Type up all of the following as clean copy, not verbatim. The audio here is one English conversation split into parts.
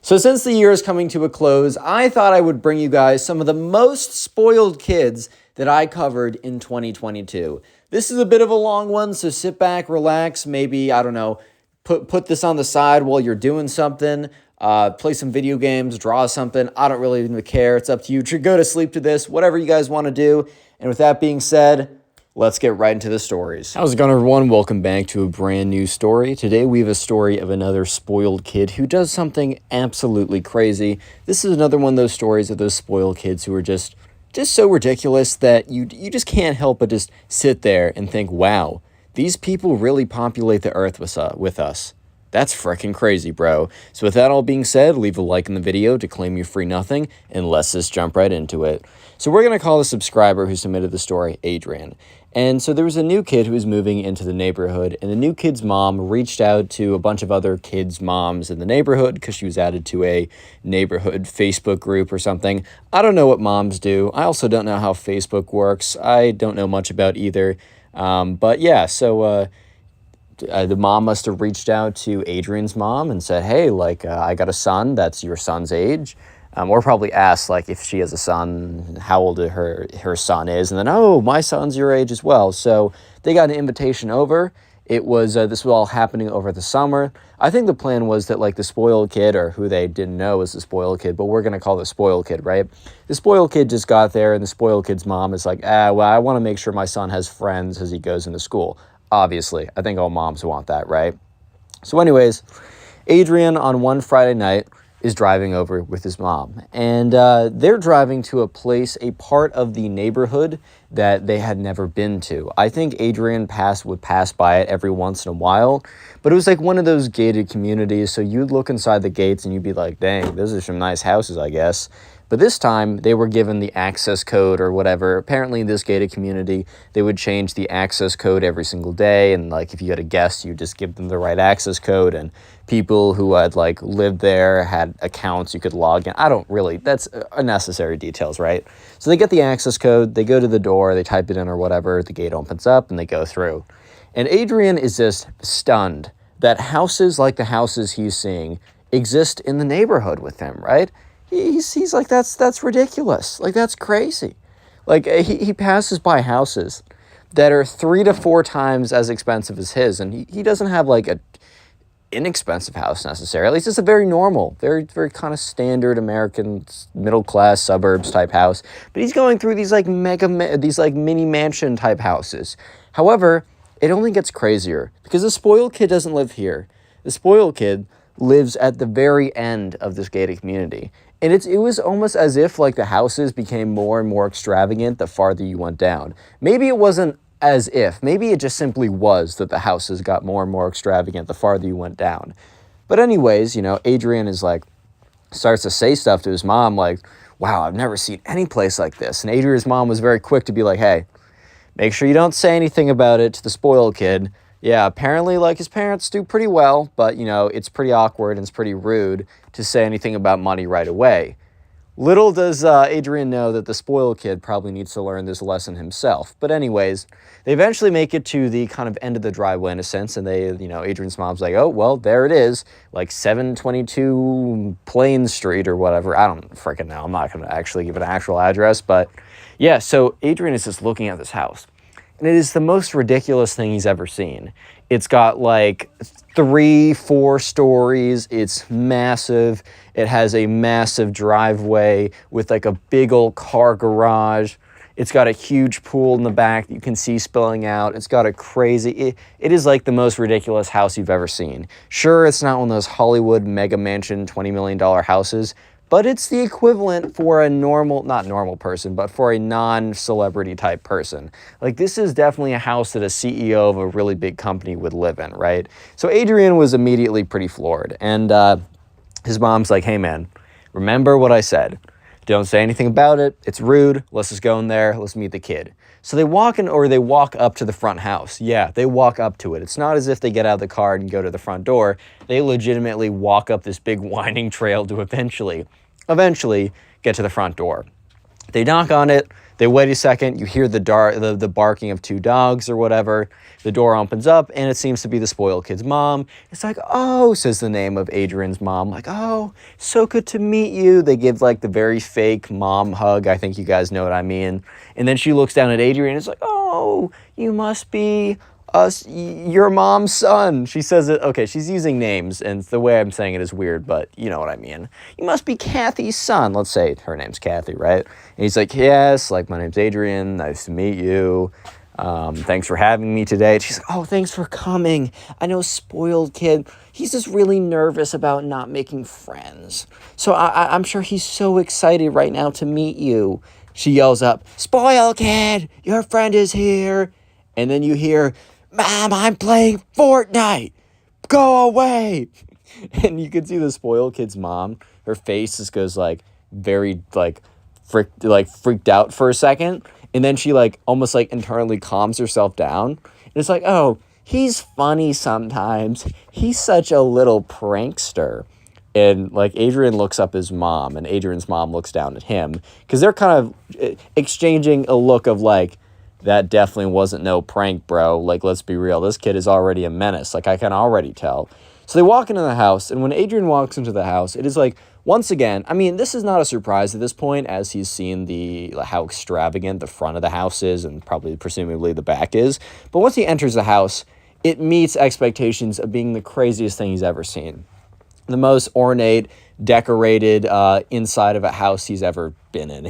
So since the year is coming to a close, I thought I would bring you guys some of the most spoiled kids that I covered in 2022. This is a bit of a long one, so sit back, relax, maybe, I don't know, put this on the side while you're doing something, play some video games, draw something. I don't really even care. It's up to you. Go to sleep to this, whatever you guys want to do. And with that being said, let's get right into the stories. How's it going, everyone? Welcome back to a brand new story. Today we have a story of another spoiled kid who does something absolutely crazy. This is another one of those stories of those spoiled kids who are just so ridiculous that you just can't help but just sit there and think, wow, these people really populate the earth with us. That's freaking crazy, bro. So with that all being said, leave a like in the video to claim your free nothing, and let's just jump right into it. So we're going to call the subscriber who submitted the story Adrian. And so there was a new kid who was moving into the neighborhood, and the new kid's mom reached out to a bunch of other kids' moms in the neighborhood because she was added to a neighborhood Facebook group or something. I don't know what moms do. I also don't know how Facebook works. I don't know much about either. But yeah, so the mom must have reached out to Adrian's mom and said, hey, I got a son that's your son's age. Or probably asked, if she has a son, how old her son is. And then, oh, my son's your age as well. So they got an invitation over. It was, this was all happening over the summer. I think the plan was that, the spoiled kid, or who they didn't know was the spoiled kid, but we're going to call the spoiled kid, right? The spoiled kid just got there, and the spoiled kid's mom is like, well, I want to make sure my son has friends as he goes into school. Obviously, I think all moms want that, right? So anyways, Adrian on one Friday night is driving over with his mom, and they're driving to a part of the neighborhood that they had never been to. I think Adrian would pass by it every once in a while, but it was one of those gated communities, so you'd look inside the gates and you'd be like, dang, those are some nice houses, I guess. But this time, they were given the access code or whatever. Apparently, in this gated community, they would change the access code every single day. And, if you had a guest, you just give them the right access code. And people who had, lived there, had accounts you could log in. That's unnecessary details, right? So they get the access code, they go to the door, they type it in or whatever, the gate opens up, and they go through. And Adrian is just stunned that houses like the houses he's seeing exist in the neighborhood with him, right? He's like, that's ridiculous. That's crazy. He passes by houses that are 3 to 4 times as expensive as his, and he doesn't have a inexpensive house necessarily. It's just a very normal, very, very kind of standard American middle class suburbs type house. But he's going through these mini mansion type houses. However, it only gets crazier because the spoiled kid doesn't live here. The spoiled kid lives at the very end of this gated community. And it was almost as if the houses became more and more extravagant the farther you went down. Maybe it wasn't as if. Maybe it just simply was that the houses got more and more extravagant the farther you went down. But anyways, Adrian is starts to say stuff to his mom wow, I've never seen any place like this. And Adrian's mom was very quick to be like, hey, make sure you don't say anything about it to the spoiled kid. Yeah, apparently, his parents do pretty well, but, it's pretty awkward and it's pretty rude to say anything about money right away. Little does Adrian know that the spoiled kid probably needs to learn this lesson himself. But anyways, they eventually make it to the kind of end of the driveway in a sense, and they, Adrian's mom's like, oh, well, there it is, 722 Plain Street or whatever. I don't freaking know. I'm not going to actually give an actual address, but yeah, so Adrian is just looking at this house. And it is the most ridiculous thing he's ever seen. It's got 3-4 stories. It's massive. It has a massive driveway with a big old car garage. It's got a huge pool in the back that you can see spilling out. It's got a crazy... It is the most ridiculous house you've ever seen. Sure, it's not one of those Hollywood mega mansion $20 million houses, but it's the equivalent for a not normal person, but for a non-celebrity type person. This is definitely a house that a CEO of a really big company would live in, right? So Adrian was immediately pretty floored. And his mom's like, hey, man, remember what I said. Don't say anything about it. It's rude. Let's just go in there. Let's meet the kid. So they walk up to the front house. Yeah, they walk up to it. It's not as if they get out of the car and go to the front door. They legitimately walk up this big winding trail to eventually get to the front door. They knock on it. They wait a second. You hear the barking of two dogs or whatever. The door opens up, and it seems to be the spoiled kid's mom. It's like, oh, says the name of Adrian's mom. Like, oh, so good to meet you. They give like the very fake mom hug. I think you guys know what I mean. And then she looks down at Adrian. And it's like, oh, you must be your mom's son. She says it. Okay, she's using names, and the way I'm saying it is weird, but you know what I mean. You must be Kathy's son. Let's say her name's Kathy, right? And he's like, yes, like, my name's Adrian. Nice to meet you. Thanks for having me today. And she's like, oh, thanks for coming. I know, spoiled kid. He's just really nervous about not making friends. So I'm sure he's so excited right now to meet you. She yells up, spoiled kid, your friend is here. And then you hear, Mom, I'm playing Fortnite. Go away. And you can see the spoiled kid's mom. Her face just goes like very freaked out for a second. And then she like almost like internally calms herself down. And it's like, oh, he's funny sometimes. He's such a little prankster. And like Adrian looks up his mom, and Adrian's mom looks down at him, because they're kind of exchanging a look of like, that definitely wasn't no prank, bro. Like, let's be real. This kid is already a menace. Like, I can already tell. So they walk into the house, and when Adrian walks into the house, it is like, once again, I mean, this is not a surprise at this point, as he's seen how extravagant the front of the house is, and probably presumably the back is. But once he enters the house, it meets expectations of being the craziest thing he's ever seen. The most ornate, decorated inside of a house he's ever been in.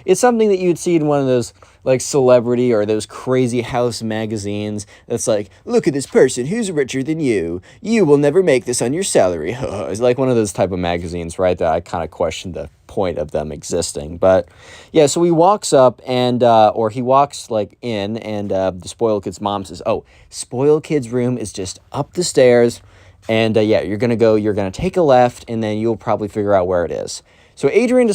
It's something that you'd see in one of those like celebrity or those crazy house magazines that's like, look at this person who's richer than you. You will never make this on your salary. It's like one of those type of magazines, right? That I kind of question the point of them existing. But yeah, so he walks up or he walks like in, and the spoiled kid's mom says, oh, spoiled kid's room is just up the stairs. And you're going to take a left, and then you'll probably figure out where it is. So Adrian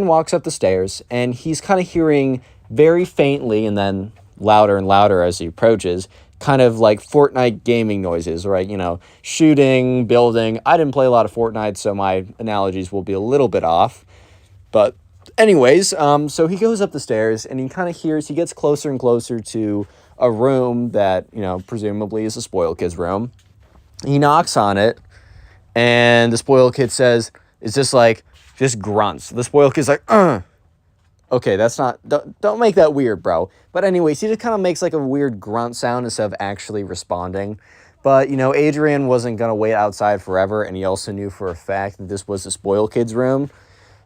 walks up the stairs, and he's kind of hearing very faintly and then louder and louder as he approaches, kind of like Fortnite gaming noises, right? You know, shooting, building. I didn't play a lot of Fortnite, so my analogies will be a little bit off. But anyways, so he goes up the stairs, and he gets closer and closer to a room that, you know, presumably is a spoiled kid's room. He knocks on it, and the spoiled kid says, it's just grunts. The spoiled kid's like, okay, don't make that weird, bro. But anyways, he just kind of makes like a weird grunt sound instead of actually responding. But, you know, Adrian wasn't going to wait outside forever, and he also knew for a fact that this was the spoiled kid's room.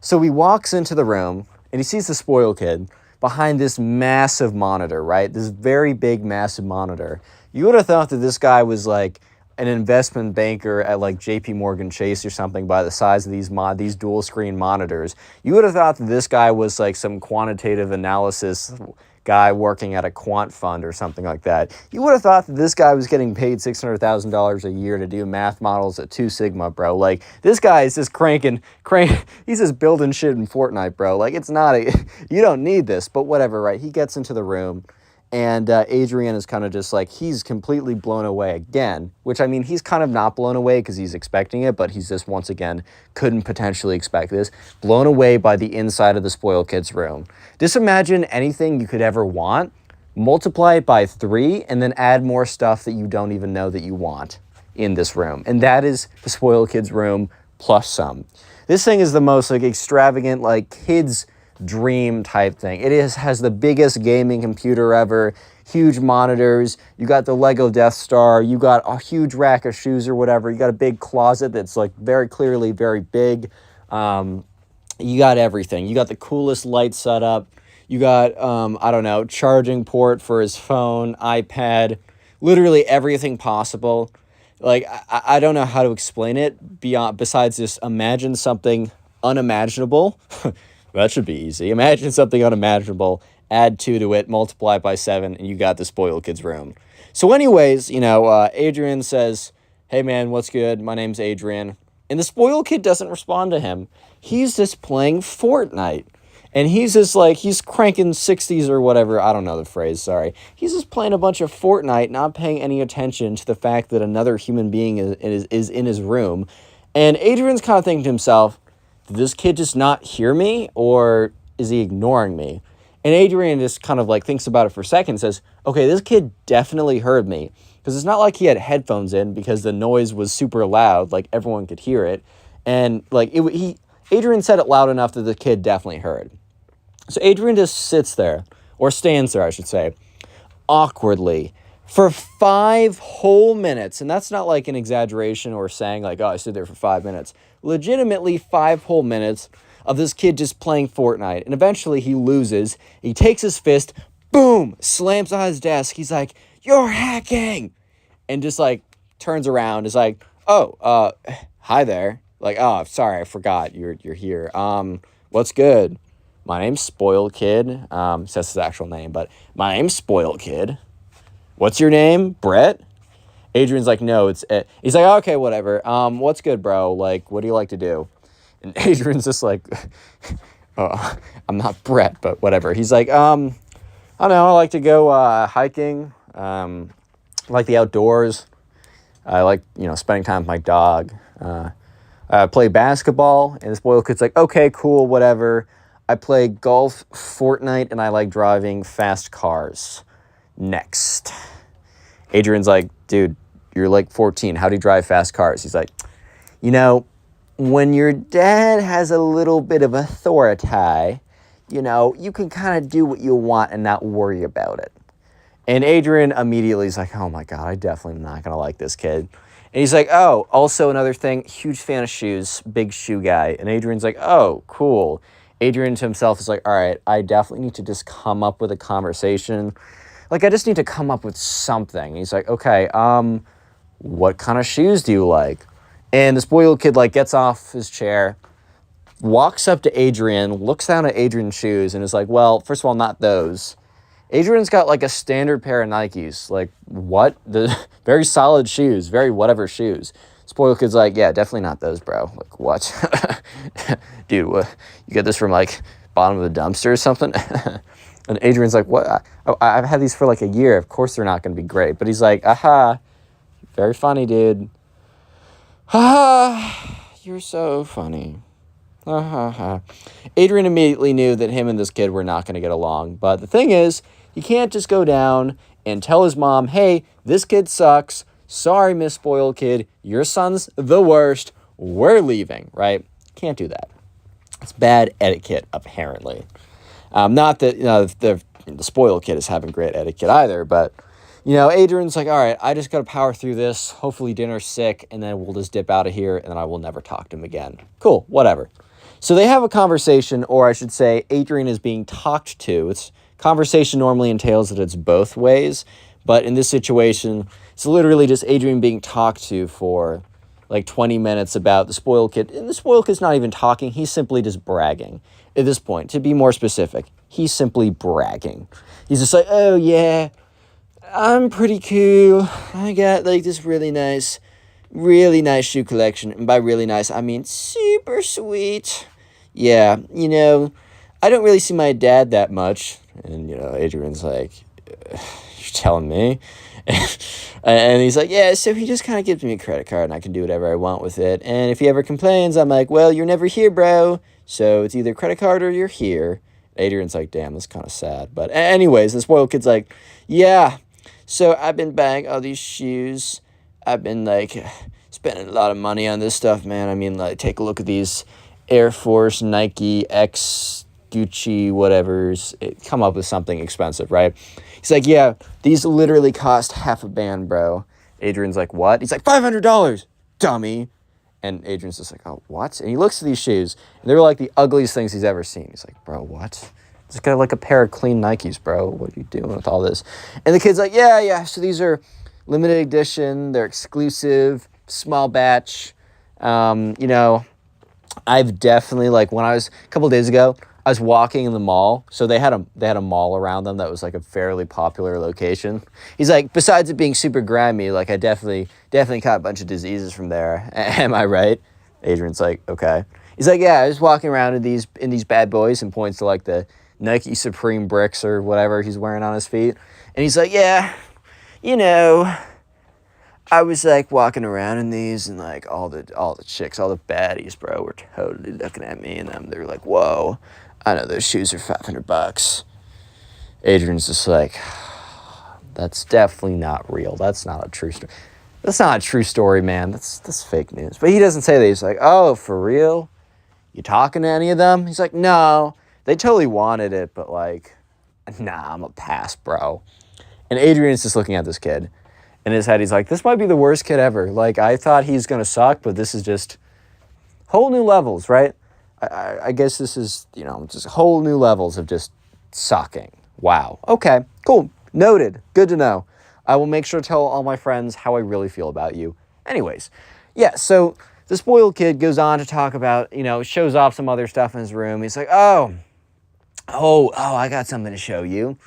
So he walks into the room, and he sees the spoiled kid behind this massive monitor, right? This very big, massive monitor. You would have thought that this guy was like an investment banker at like JP Morgan Chase or something by the size of these dual screen monitors. You would have thought that this guy was like some quantitative analysis guy working at a quant fund or something like that. You would have thought that this guy was getting paid $600,000 a year to do math models at 2 Sigma, bro. Like, this guy is just he's just building shit in Fortnite, bro. Like, you don't need this, but whatever, right? He gets into the room, and Adrian is kind of just like, he's completely blown away again, which, I mean, he's kind of not blown away because he's expecting it, but he's just, once again, couldn't potentially expect this. Blown away by the inside of the spoiled kid's room. Just imagine anything you could ever want, multiply it by 3, and then add more stuff that you don't even know that you want in this room. And that is the spoiled kid's room plus some. This thing is the most like extravagant, like kids' dream type thing. Has the biggest gaming computer ever, huge monitors, you got the Lego Death Star, you got a huge rack of shoes or whatever, you got a big closet that's like very clearly very big. You got everything. You got the coolest light setup. You got, I don't know, charging port for his phone, iPad, literally everything possible. Like, I don't know how to explain it besides just imagine something unimaginable. That should be easy. Imagine something unimaginable, add 2 to it, multiply it by 7, and you got the spoiled kid's room. So anyways, you know, Adrian says, hey man, what's good? My name's Adrian. And the spoiled kid doesn't respond to him. He's just playing Fortnite. And he's just like, he's cranking 60s or whatever. I don't know the phrase, sorry. He's just playing a bunch of Fortnite, not paying any attention to the fact that another human being is in his room. And Adrian's kind of thinking to himself, did this kid just not hear me? Or is he ignoring me? And Adrian just kind of like thinks about it for a second and says, okay, this kid definitely heard me. Because it's not like he had headphones in because the noise was super loud, like everyone could hear it. And like Adrian said it loud enough that the kid definitely heard. So Adrian just sits there, or stands there, I should say, awkwardly for 5 whole minutes. And that's not like an exaggeration or saying like, oh, I stood there for 5 minutes. Legitimately 5 whole minutes of this kid just playing Fortnite. And eventually he loses. He takes his fist, boom, slams on his desk. He's like, you're hacking. And just like turns around, is like, oh, hi there. Like, oh, sorry, I forgot you're here. What's good? My name's Spoiled Kid. Says his actual name, but my name's Spoiled Kid. What's your name? Brett? Adrian's like, no, it's Ed. He's like, okay, whatever. What's good, bro? Like, what do you like to do? And Adrian's just like, oh, I'm not Brett, but whatever. He's like, I don't know, I like to go hiking. I like the outdoors. I like, spending time with my dog. I play basketball, and the Spoiled Kid's like, okay, cool, whatever. I play golf, Fortnite, and I like driving fast cars. Next. Adrian's like, dude, you're like 14. How do you drive fast cars? He's like, when your dad has a little bit of authority, you can kind of do what you want and not worry about it. And Adrian immediately is like, oh my God, I definitely am not going to like this kid. And he's like, oh, also another thing, huge fan of shoes, big shoe guy. And Adrian's like, oh, cool. Adrian to himself is like, all right, I definitely need to just come up with a conversation. Like, I just need to come up with something. And he's like, okay, what kind of shoes do you like? And the Spoiled Kid, like, gets off his chair, walks up to Adrian, looks down at Adrian's shoes, and is like, well, first of all, not those. Adrian's got, like, a standard pair of Nikes. Like, what? The very solid shoes, very whatever shoes. Spoiled Kid's like, yeah, definitely not those, bro. Like, what? Dude, what? You get this from, like, bottom of the dumpster or something? And Adrian's like, what? I've had these for, like, a year. Of course they're not going to be great. But he's like, aha, very funny, dude. Ah, you're so funny. Adrian immediately knew that him and this kid were not going to get along. But the thing is, he can't just go down and tell his mom, hey, this kid sucks. Sorry, Miss Spoiled Kid. Your son's the worst. We're leaving, right? Can't do that. It's bad etiquette, apparently. Not that the Spoiled Kid is having great etiquette either, but Adrian's like, all right, I just got to power through this. Hopefully dinner's sick, and then we'll just dip out of here, and then I will never talk to him again. Cool, whatever. So they have a conversation, or I should say Adrian is being talked to. Conversation normally entails that it's both ways, but in this situation, it's literally just Adrian being talked to for like 20 minutes about the Spoiled Kid. And the Spoiled Kid's not even talking. He's simply just bragging. At this point, to be more specific, he's simply bragging. He's just like, oh yeah, I'm pretty cool. I got like this really nice shoe collection. And by really nice, I mean super sweet. Yeah, I don't really see my dad that much. And, Adrian's like, you're telling me? And he's like, yeah, so he just kind of gives me a credit card and I can do whatever I want with it. And if he ever complains, I'm like, well, you're never here, bro. So it's either credit card or you're here. Adrian's like, damn, that's kind of sad. But anyways, the Spoiled Kid's like, yeah, so I've been buying all these shoes. I've been like spending a lot of money on this stuff, man. I mean, like, take a look at these Air Force, Nike, X, Gucci, whatever's. Come up with something expensive, right? He's like, yeah, these literally cost $500, bro. Adrian's like, what? He's like, $500, dummy. And Adrian's just like, oh, what? And he looks at these shoes, and they're like the ugliest things he's ever seen. He's like, bro, what? Just got like a pair of clean Nikes, bro. What are you doing with all this? And the kid's like, yeah, so these are limited edition. They're exclusive, small batch. I've definitely, like, when I was, a couple days ago, I was walking in the mall. So they had a mall around them that was like a fairly popular location. He's like, besides it being super grimy, like I definitely caught a bunch of diseases from there. Am I right? Adrian's like, okay. He's like, yeah, I was walking around in these bad boys, and points to like the Nike Supreme bricks or whatever he's wearing on his feet. And he's like, yeah, I was like walking around in these, and like all the chicks, all the baddies, bro, were totally looking at me, and they're like, "Whoa, I know those shoes are $500." Adrian's just like, "That's definitely not real. That's not a true story. That's not a true story, man. That's fake news." But he doesn't say that. He's like, "Oh, for real? You talking to any of them?" He's like, "No, they totally wanted it, but like, nah, I'm a pass, bro." And Adrian's just looking at this kid. In his head, he's like, this might be the worst kid ever. Like, I thought he's going to suck, but this is just whole new levels, right? I guess this is, just whole new levels of just sucking. Wow. Okay, cool. Noted. Good to know. I will make sure to tell all my friends how I really feel about you. Anyways, yeah, so the spoiled kid goes on to talk about, shows off some other stuff in his room. He's like, oh, I got something to show you.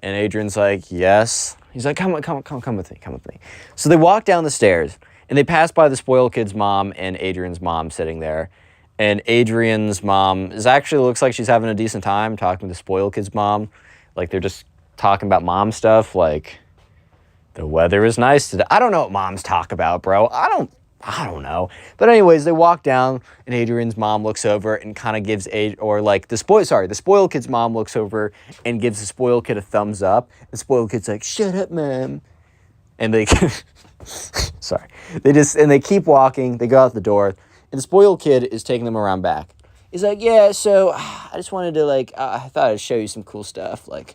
And Adrian's like, yes. He's like, come with me. So they walk down the stairs, and they pass by the spoiled kid's mom and Adrian's mom sitting there. And Adrian's mom looks like she's having a decent time talking to the spoiled kid's mom. Like, they're just talking about mom stuff, like, the weather is nice today. I don't know what moms talk about, bro. I don't know. But anyways, they walk down, and Adrian's mom looks over and kind of gives the spoiled kid's mom looks over and gives the spoiled kid a thumbs up. The spoiled kid's like, "Shut up, mom." And they they keep walking. They go out the door, and the spoiled kid is taking them around back. He's like, "Yeah, so I just wanted to I thought I'd show you some cool stuff. Like,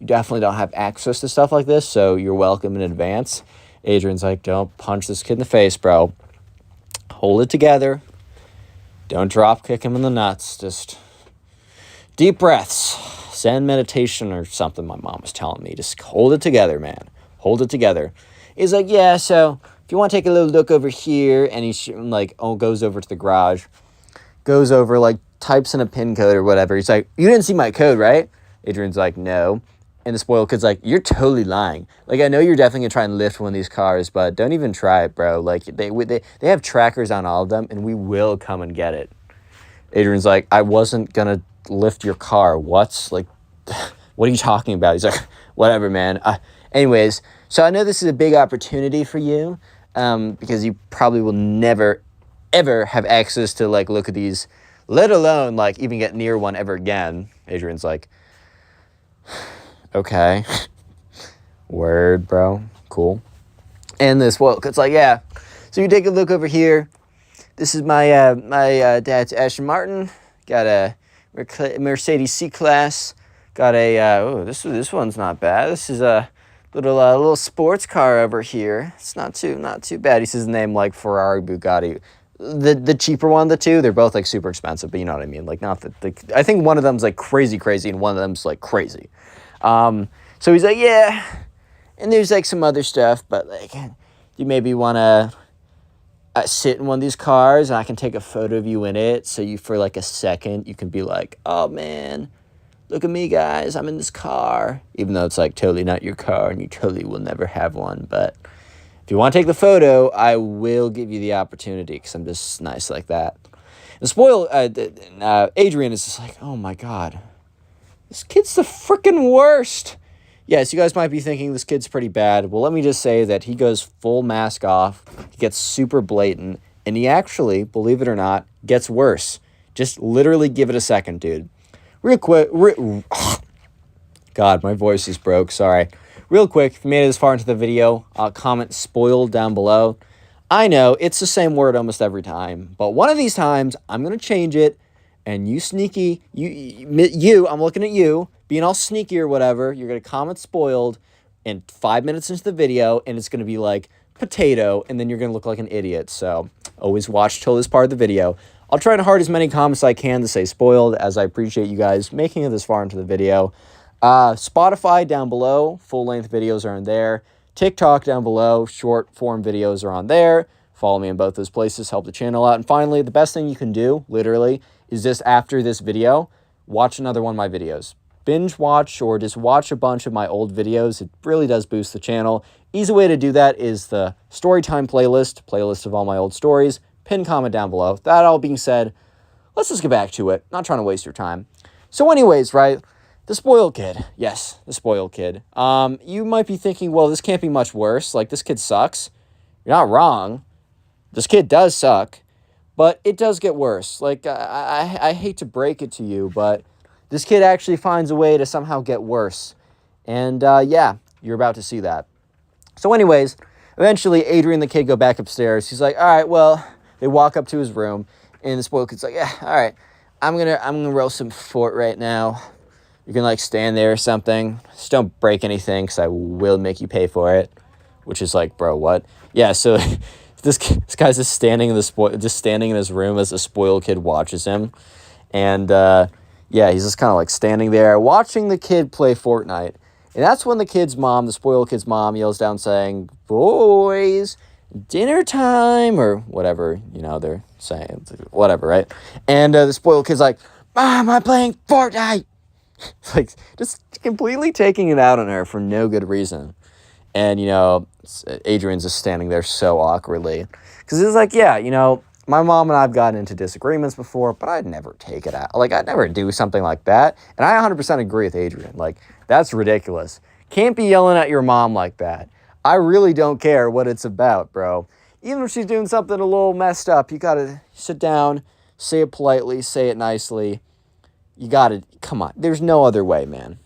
you definitely don't have access to stuff like this, so you're welcome in advance." Adrian's like, "Don't punch this kid in the face, bro. Hold it together. Don't drop kick him in the nuts. Just deep breaths. Zen meditation or something my mom was telling me. Just hold it together, man. Hold it together." He's like, "Yeah, so if you want to take a little look over here," and he goes over to the garage, goes over, types in a pin code or whatever. He's like, "You didn't see my code, right?" Adrian's like, "No." And the spoiled kid's like, "You're totally lying. Like, I know you're definitely going to try and lift one of these cars, but don't even try it, bro. Like, they have trackers on all of them, and we will come and get it." Adrian's like, "I wasn't going to lift your car. What? Like, what are you talking about?" He's like, "Whatever, man." Anyways, so I know this is a big opportunity for you because you probably will never, ever have access to, look at these, let alone, even get near one ever again. Adrian's like, "Okay." Word, bro. Cool. And this, it's like, "Yeah. So you take a look over here. This is my my dad's Aston Martin. Got a Mercedes C-Class. Got a, this one's not bad. This is a little sports car over here. It's not too bad." He says the name like Ferrari, Bugatti. The cheaper one of the two, they're both super expensive, but you know what I mean. Not I think one of them's crazy, and one of them's crazy. So he's like, "Yeah, and there's some other stuff, but you maybe want to sit in one of these cars, and I can take a photo of you in it, so you for a second you can be like, 'Oh man, look at me, guys, I'm in this car,' even though it's totally not your car and you totally will never have one. But if you want to take the photo, I will give you the opportunity because I'm just nice like that." And Adrian is just like, "Oh my god, this kid's the freaking worst." Yes, you guys might be thinking this kid's pretty bad. Well, let me just say that he goes full mask off. He gets super blatant. And he actually, believe it or not, gets worse. Just literally give it a second, dude. Real quick. God, my voice is broke. Sorry. Real quick, if you made it this far into the video, comment "spoiled" down below. I know, it's the same word almost every time. But one of these times, I'm going to change it. And you sneaky, I'm looking at you, being all sneaky or whatever, you're going to comment "spoiled" in 5 minutes into the video, and it's going to be potato, and then you're going to look like an idiot. So always watch till this part of the video. I'll try to heart as many comments as I can to say "spoiled," as I appreciate you guys making it this far into the video. Spotify down below, full-length videos are in there. TikTok down below, short-form videos are on there. Follow me in both those places, help the channel out. And finally, the best thing you can do, literally, is just after this video, watch another one of my videos. Binge watch or just watch a bunch of my old videos. It really does boost the channel. Easy way to do that is the Storytime playlist of all my old stories. Pin comment down below. That all being said, let's just get back to it. Not trying to waste your time. So anyways, right, the spoiled kid. Yes, the spoiled kid. You might be thinking, well, this can't be much worse. This kid sucks. You're not wrong. This kid does suck, but it does get worse. Like, I hate to break it to you, but this kid actually finds a way to somehow get worse. And yeah, you're about to see that. So anyways, eventually Adrian the kid go back upstairs. He's like, all right, well, they walk up to his room, and the spoiled kid's like, yeah, all right, I'm gonna roast some fort right now. You can like stand there or something. Just don't break anything, because I will make you pay for it. Which is like, bro, what? Yeah, so this guy's just standing in his room as the spoiled kid watches him, and yeah, he's just kind of like standing there watching the kid play Fortnite. And that's when the spoiled kid's mom, yells down saying, boys, dinner time, or whatever, they're saying, whatever, right? And the spoiled kid's like, Mom, I'm playing Fortnite. Like, just completely taking it out on her for no good reason. And, Adrian's just standing there so awkwardly. Because it's like, yeah, my mom and I have gotten into disagreements before, but I'd never take it out. Like, I'd never do something like that. And I 100% agree with Adrian. Like, that's ridiculous. Can't be yelling at your mom like that. I really don't care what it's about, bro. Even if she's doing something a little messed up, you gotta sit down, say it politely, say it nicely. You gotta, come on. There's no other way, man.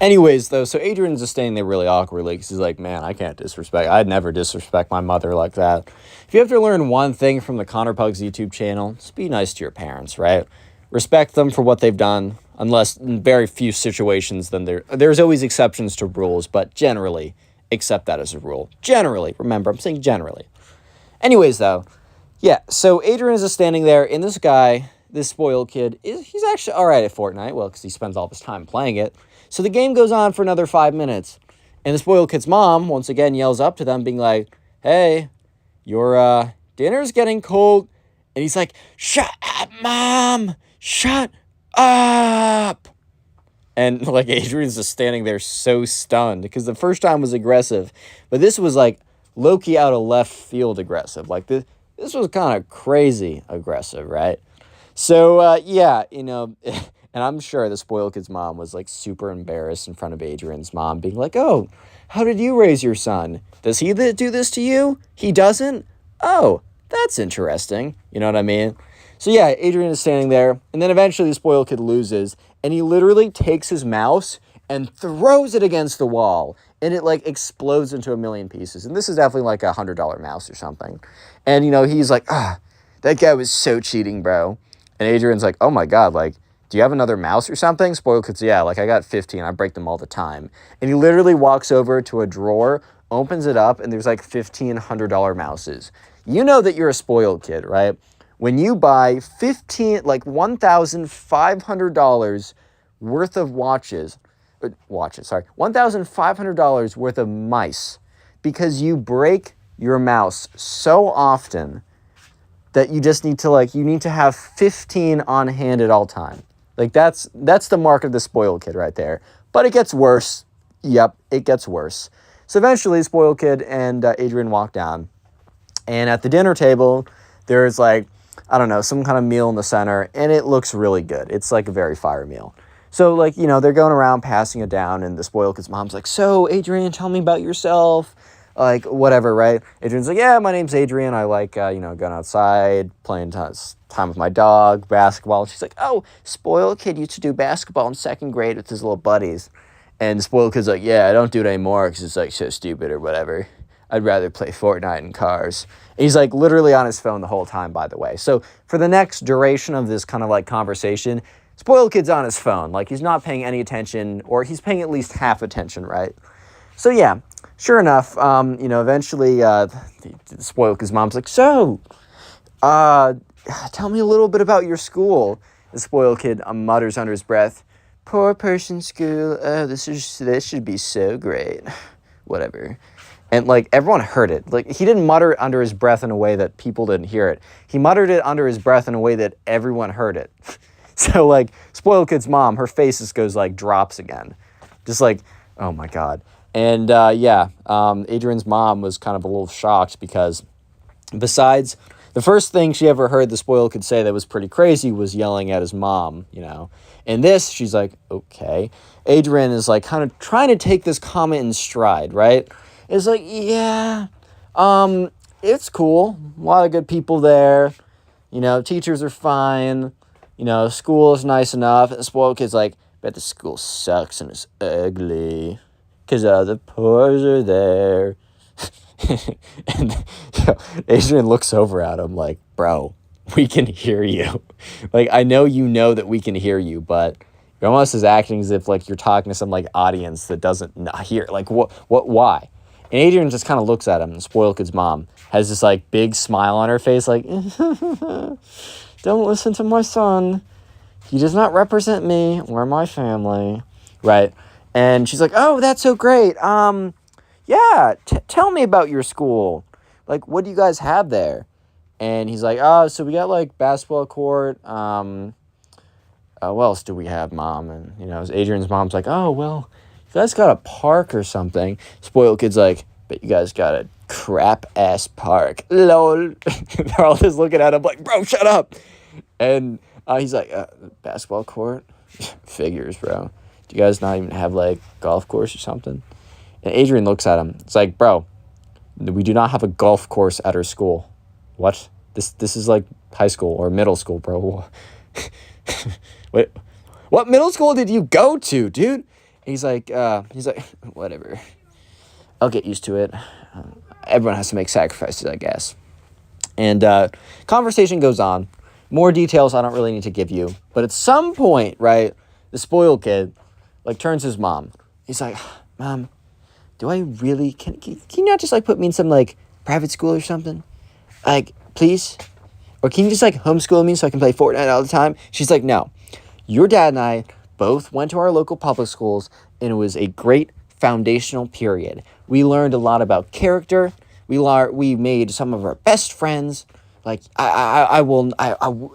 Anyways, though, so Adrian's just standing there really awkwardly because he's like, man, I'd never disrespect my mother like that. If you have to learn one thing from the Pugs YouTube channel, just be nice to your parents, right? Respect them for what they've done, unless in very few situations, then there's always exceptions to rules, but generally, accept that as a rule. Generally, remember, I'm saying generally. Anyways, though, yeah, so Adrian is just standing there, and this guy, this spoiled kid, he's actually all right at Fortnite, well, because he spends all his time playing it. So the game goes on for another 5 minutes, and the spoiled kid's mom, once again, yells up to them, being like, hey, your dinner's getting cold. And he's like, shut up, Mom! Shut up! And, like, Adrian's just standing there so stunned, because the first time was aggressive, but this was, like, low-key out of left field aggressive. Like, this was kind of crazy aggressive, right? So, yeah, and I'm sure the spoiled kid's mom was, like, super embarrassed in front of Adrian's mom, being like, oh, how did you raise your son? Does he do this to you? He doesn't? Oh, that's interesting. You know what I mean? So, yeah, Adrian is standing there, and then eventually the spoiled kid loses, and he literally takes his mouse and throws it against the wall, and it, like, explodes into a million pieces. And this is definitely, like, $100 mouse or something. And, he's like, that guy was so cheating, bro. And Adrian's like, oh, my God, like, do you have another mouse or something? Spoiled kid's, yeah, like I got 15. I break them all the time. And he literally walks over to a drawer, opens it up, and there's like $1,500 mouses. You know that you're a spoiled kid, right? When you buy $1,500 worth of $1,500 worth of mice because you break your mouse so often that you just need to you need to have 15 on hand at all time. Like, that's the mark of the spoiled kid right there. But it gets worse. Yep, it gets worse. So eventually, spoiled kid and Adrian walk down. And at the dinner table, there's, like, I don't know, some kind of meal in the center. And it looks really good. It's, like, a very fire meal. So, like, they're going around passing it down. And the spoiled kid's mom's like, so, Adrian, tell me about yourself. Like, whatever, right? Adrian's like, yeah, my name's Adrian. I like, going outside, playing time with my dog, basketball. And she's like, oh, spoiled kid used to do basketball in second grade with his little buddies. And the spoiled kid's like, yeah, I don't do it anymore because it's, like, so stupid or whatever. I'd rather play Fortnite in cars. And he's, like, literally on his phone the whole time, by the way. So for the next duration of this kind of, like, conversation, spoiled kid's on his phone. Like, he's not paying any attention, or he's paying at least half attention, right? So, yeah. Sure enough, eventually the spoiled kid's mom's like, so, tell me a little bit about your school. The spoiled kid mutters under his breath, poor person school, oh, this should be so great. Whatever. And, like, everyone heard it. Like, he didn't mutter it under his breath in a way that people didn't hear it. He muttered it under his breath in a way that everyone heard it. So, like, spoiled kid's mom, her face just goes, like, drops again. Just like, oh, my God. And, Adrian's mom was kind of a little shocked because besides the first thing she ever heard the spoiled kid say that was pretty crazy was yelling at his mom, And this, she's like, okay. Adrian is, like, kind of trying to take this comment in stride, right? It's like, yeah, It's cool. A lot of good people there. You know, teachers are fine. You know, school is nice enough. And the spoiled kid's like, bet the school sucks and it's ugly. Because all the pores are there. And Adrian looks over at him like, bro, we can hear you. Like, I know you know that we can hear you, but you're almost as acting as if, like, you're talking to some, like, audience that doesn't hear. Like, why? And Adrian just kind of looks at him, and the spoiled kid's mom has this, like, big smile on her face, like, don't listen to my son. He does not represent me or my family. Right? And she's like, oh, that's so great. Yeah, tell me about your school. Like, what do you guys have there? And he's like, oh, so we got, like, basketball court. What else do we have, Mom? And, you know, Adrian's mom's like, oh, well, you guys got a park or something. Spoiled kid's like, but you guys got a crap-ass park. Lol. They're all just looking at him like, bro, shut up. And he's like, basketball court? Figures, bro. Do you guys not even have, like, golf course or something? And Adrian looks at him. It's like, bro, we do not have a golf course at our school. What? This is like high school or middle school, bro. Wait, what middle school did you go to, dude? And he's like, whatever. I'll get used to it. Everyone has to make sacrifices, I guess. And conversation goes on. More details I don't really need to give you. But at some point, right, the spoiled kid, like, turns to his mom. He's like, Mom, do I really, can you not just, like, put me in some, like, private school or something? Like, please? Or can you just, like, homeschool me so I can play Fortnite all the time? She's like, no. Your dad and I both went to our local public schools, and it was a great foundational period. We learned a lot about character. We made some of our best friends. Like,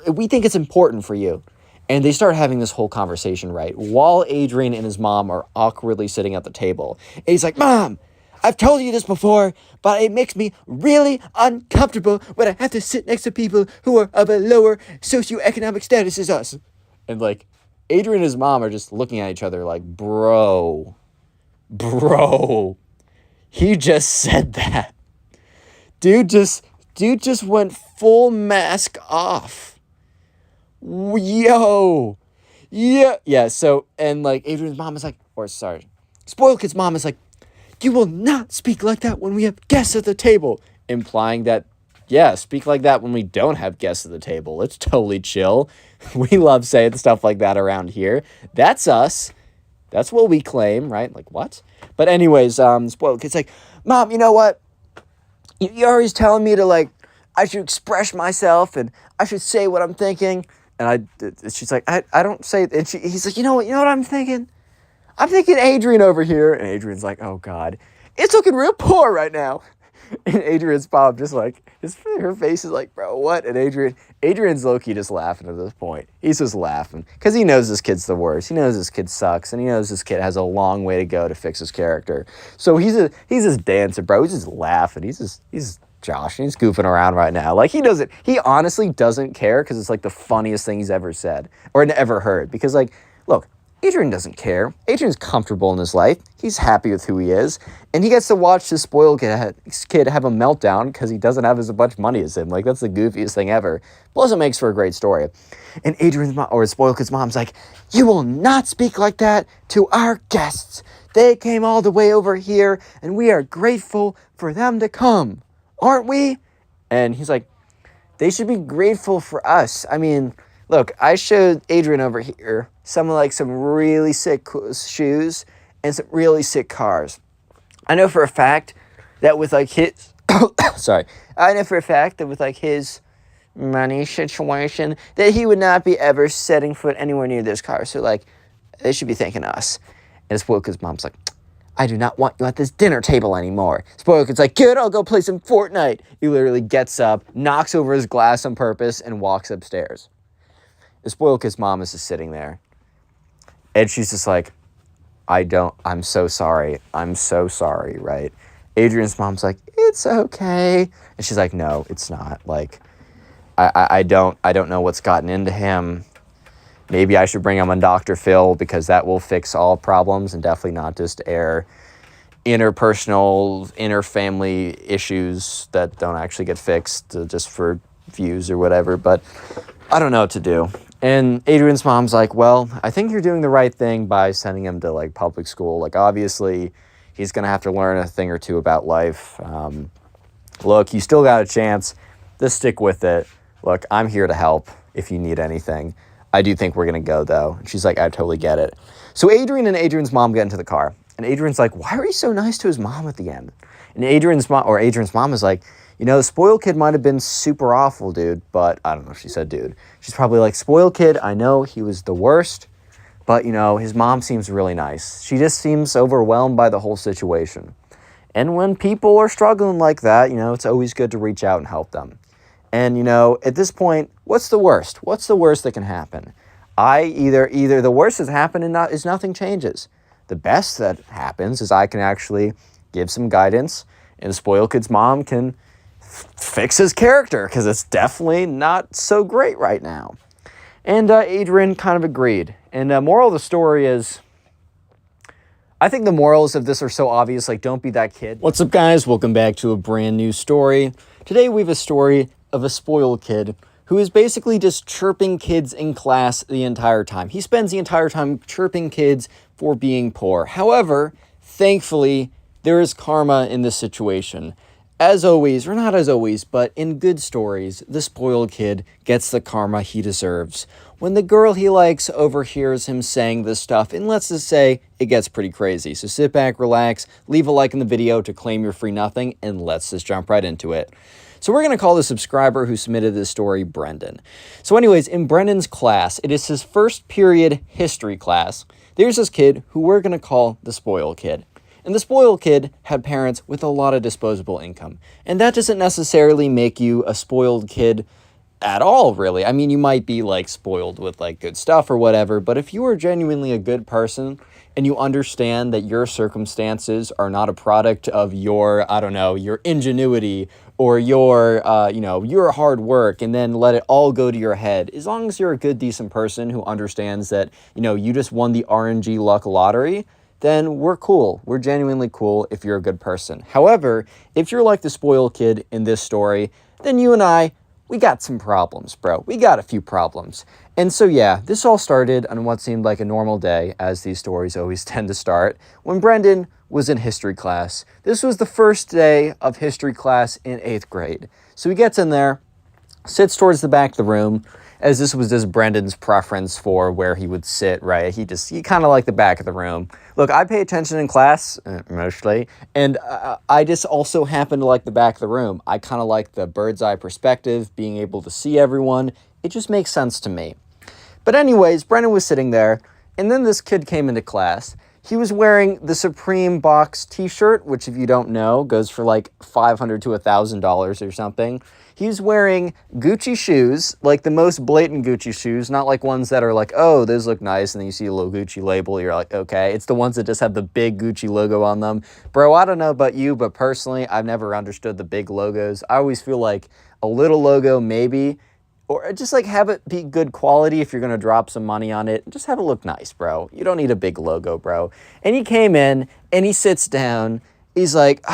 we think it's important for you. And they start having this whole conversation, right? While Adrian and his mom are awkwardly sitting at the table. And he's like, Mom, I've told you this before, but it makes me really uncomfortable when I have to sit next to people who are of a lower socioeconomic status as us. And, like, Adrian and his mom are just looking at each other like, bro, he just said that. Dude just went full mask off. Yo. Yeah, so, and, like, Adrian's mom is like, spoiled kid's mom is like, you will not speak like that when we have guests at the table. Implying that, yeah, speak like that when we don't have guests at the table. It's totally chill. We love saying stuff like that around here. That's us. That's what we claim, right? Like, what? But anyways, spoiled kid's like, Mom, you know what? You're always telling me to, like, I should express myself and I should say what I'm thinking. And she's like, I don't say, and he's like, you know what I'm thinking? I'm thinking Adrian over here. And Adrian's like, oh God, it's looking real poor right now. And Adrian's mom just like, her face is like, bro, what? And Adrian's low-key just laughing at this point. He's just laughing because he knows this kid's the worst. He knows this kid sucks, and he knows this kid has a long way to go to fix his character. So he's just dancing, bro. He's just laughing. He's Josh, and he's goofing around right now. Like, he honestly doesn't care because it's like the funniest thing he's ever said or ever heard. Because, like, look, Adrian doesn't care. Adrian's comfortable in his life. He's happy with who he is. And he gets to watch this spoiled kid have a meltdown because he doesn't have as much money as him. Like, that's the goofiest thing ever. Plus, it makes for a great story. And Adrian's mom, or spoiled kid's mom's like, you will not speak like that to our guests. They came all the way over here, and we are grateful for them to come. Aren't we? And he's like, they should be grateful for us. I mean, look, I showed Adrian over here some really sick shoes and some really sick cars. I know for a fact that with like his money situation that he would not be ever setting foot anywhere near this car. So, like, they should be thanking us. And spoiled kid's mom's like, I do not want you at this dinner table anymore. Spoiled kid's like, good, I'll go play some Fortnite. He literally gets up, knocks over his glass on purpose, and walks upstairs. The spoiled kid's mom is just sitting there. And she's just like, I'm so sorry, right? Adrian's mom's like, it's okay. And she's like, no, it's not. Like, I don't know what's gotten into him. Maybe I should bring him on Dr. Phil because that will fix all problems and definitely not just err interpersonal, inter-family issues that don't actually get fixed just for views or whatever. But I don't know what to do. And Adrian's mom's like, well, I think you're doing the right thing by sending him to, like, public school. Like, obviously, he's going to have to learn a thing or two about life. Look, you still got a chance. Just stick with it. Look, I'm here to help if you need anything. I do think we're going to go, though. And she's like, I totally get it. So Adrian and Adrian's mom get into the car. And Adrian's like, why are you so nice to his mom at the end? And Adrian's mom is like, you know, the spoiled kid might have been super awful, dude. But I don't know if she said dude. She's probably like, spoiled kid, I know he was the worst. But, you know, his mom seems really nice. She just seems overwhelmed by the whole situation. And when people are struggling like that, you know, it's always good to reach out and help them. And, you know, at this point, what's the worst? What's the worst that can happen? Either the worst has happened and is nothing changes. The best that happens is I can actually give some guidance, and the spoiled kid's mom can fix his character, because it's definitely not so great right now. And Adrian kind of agreed. And the moral of the story is, I think the morals of this are so obvious, like, don't be that kid. What's up, guys? Welcome back to a brand new story. Today we have a story of a spoiled kid who is basically just chirping kids in class the entire time. He spends the entire time chirping kids for being poor. However, thankfully, there is karma in this situation. As always, or not as always, but in good stories, the spoiled kid gets the karma he deserves. When the girl he likes overhears him saying this stuff, and let's just say it gets pretty crazy. So sit back, relax, leave a like in the video to claim your free nothing, and let's just jump right into it. So we're going to call the subscriber who submitted this story Brendan. So anyways, in Brendan's class, it is his first period history class. There's this kid who we're going to call the spoiled kid. And the spoiled kid had parents with a lot of disposable income. And that doesn't necessarily make you a spoiled kid at all, really. I mean, you might be, like, spoiled with, like, good stuff or whatever, but if you are genuinely a good person and you understand that your circumstances are not a product of your, I don't know, your ingenuity or your, your hard work, and then let it all go to your head, as long as you're a good, decent person who understands that, you know, you just won the RNG luck lottery, then we're cool. We're genuinely cool if you're a good person. However, if you're like the spoiled kid in this story, then you and I, we got some problems, bro. We got a few problems. And so, yeah, this all started on what seemed like a normal day, as these stories always tend to start, when Brendan was in history class. This was the first day of history class in 8th grade. So he gets in there, sits towards the back of the room, as this was just Brendan's preference for where he would sit, right? He kind of liked the back of the room. Look, I pay attention in class, mostly, and I just also happen to like the back of the room. I kind of like the bird's eye perspective, being able to see everyone. It just makes sense to me. But anyways, Brendan was sitting there, and then this kid came into class. He was wearing the Supreme Box t-shirt, which, if you don't know, goes for like $500 to $1,000 or something. He's wearing Gucci shoes, like the most blatant Gucci shoes, not like ones that are like, oh, those look nice, and then you see a little Gucci label, you're like, okay. It's the ones that just have the big Gucci logo on them. Bro, I don't know about you, but personally, I've never understood the big logos. I always feel like a little logo, maybe, or just like have it be good quality if you're going to drop some money on it. Just have it look nice, bro. You don't need a big logo, bro. And he came in, and he sits down. He's like,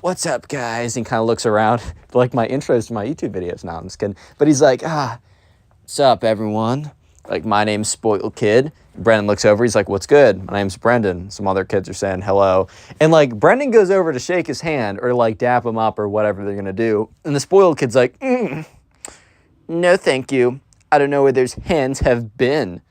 what's up, guys? And kind of looks around, like my intros to my YouTube videos. No, I'm just kidding. But he's like, what's up, everyone? Like, my name's Spoiled Kid. Brendan looks over. He's like, what's good? My name's Brendan. Some other kids are saying hello. And, like, Brendan goes over to shake his hand or, like, dap him up or whatever they're going to do. And the Spoiled Kid's like, no, thank you. I don't know where those hands have been.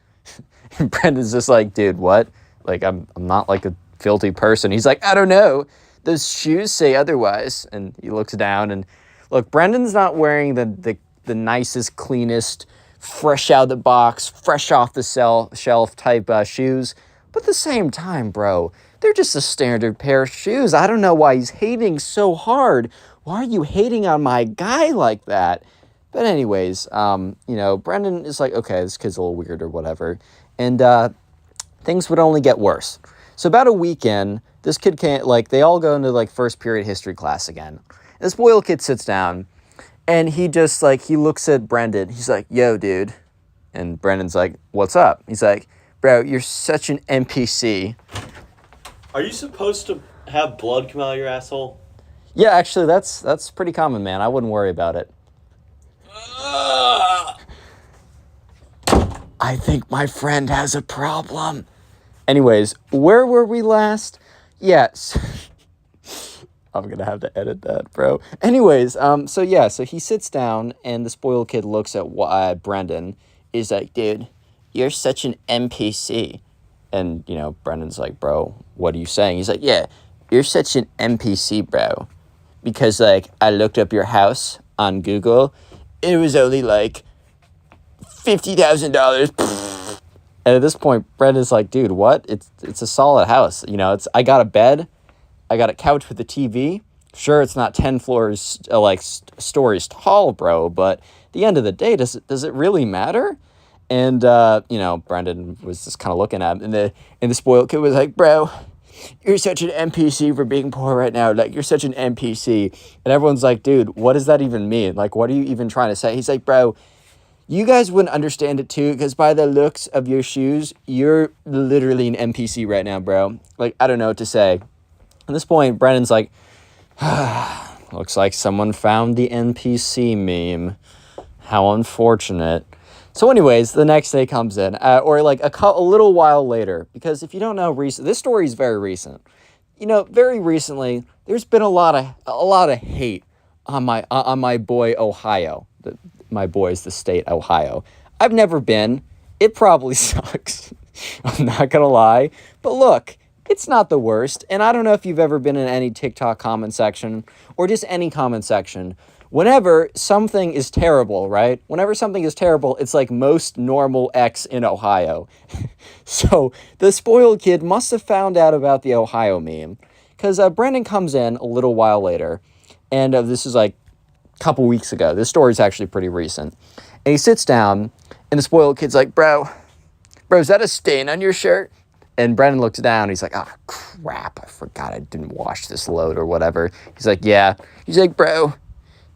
And Brendan's just like, dude, what? Like, I'm not, like, a filthy person. He's like, I don't know. Those shoes say otherwise. And he looks down, and look, Brendan's not wearing the nicest, cleanest, fresh out of the box, fresh off the shelf type shoes. But at the same time, bro, they're just a standard pair of shoes. I don't know why he's hating so hard. Why are you hating on my guy like that? But anyways, Brendan is like, okay, this kid's a little weird or whatever. And things would only get worse. So about a weekend, this kid can't, like, they all go into, like, first period history class again. And this spoiled kid sits down, and he just, like, he looks at Brendan. He's like, yo, dude. And Brendan's like, what's up? He's like, bro, you're such an NPC. Are you supposed to have blood come out of your asshole? Yeah, actually, that's pretty common, man. I wouldn't worry about it. I think my friend has a problem. Anyways, where were we last? Yes. I'm gonna have to edit that, bro. Anyways, so he sits down and the spoiled kid looks at Brendan. Is like, dude, you're such an NPC. And, Brendan's like, bro, what are you saying? He's like, yeah, you're such an NPC, bro. Because, like, I looked up your house on Google. It was only, like, $50,000. And at this point, Brendan's like, dude, what? It's a solid house. I got a bed. I got a couch with a TV. Sure, it's not 10 floors, stories tall, bro. But at the end of the day, does it really matter? And, Brendan was just kind of looking at him. And the spoiled kid was like, bro, you're such an NPC for being poor right now. Like, you're such an NPC. And everyone's like, dude, what does that even mean? Like, what are you even trying to say? He's like, bro, you guys wouldn't understand it too, because by the looks of your shoes, you're literally an NPC right now, bro. Like, I don't know what to say. At this point, Brendan's like, looks like someone found the NPC meme. How unfortunate. So anyways, the next day comes in, or like a little while later, because if you don't know, this story is very recent. Very recently, there's been a lot of hate on my boy Ohio. My boy is the state Ohio. I've never been. It probably sucks. I'm not gonna lie, but look, it's not the worst. And I don't know if you've ever been in any TikTok comment section or just any comment section. Whenever something is terrible, right? Whenever something is terrible, it's like most normal X in Ohio. So the spoiled kid must have found out about the Ohio meme. Because Brendan comes in a little while later. And this is like a couple weeks ago. This story's actually pretty recent. And he sits down. And the spoiled kid's like, bro, is that a stain on your shirt? And Brendan looks down. He's like, oh, crap. I forgot I didn't wash this load or whatever. He's like, yeah. He's like, bro,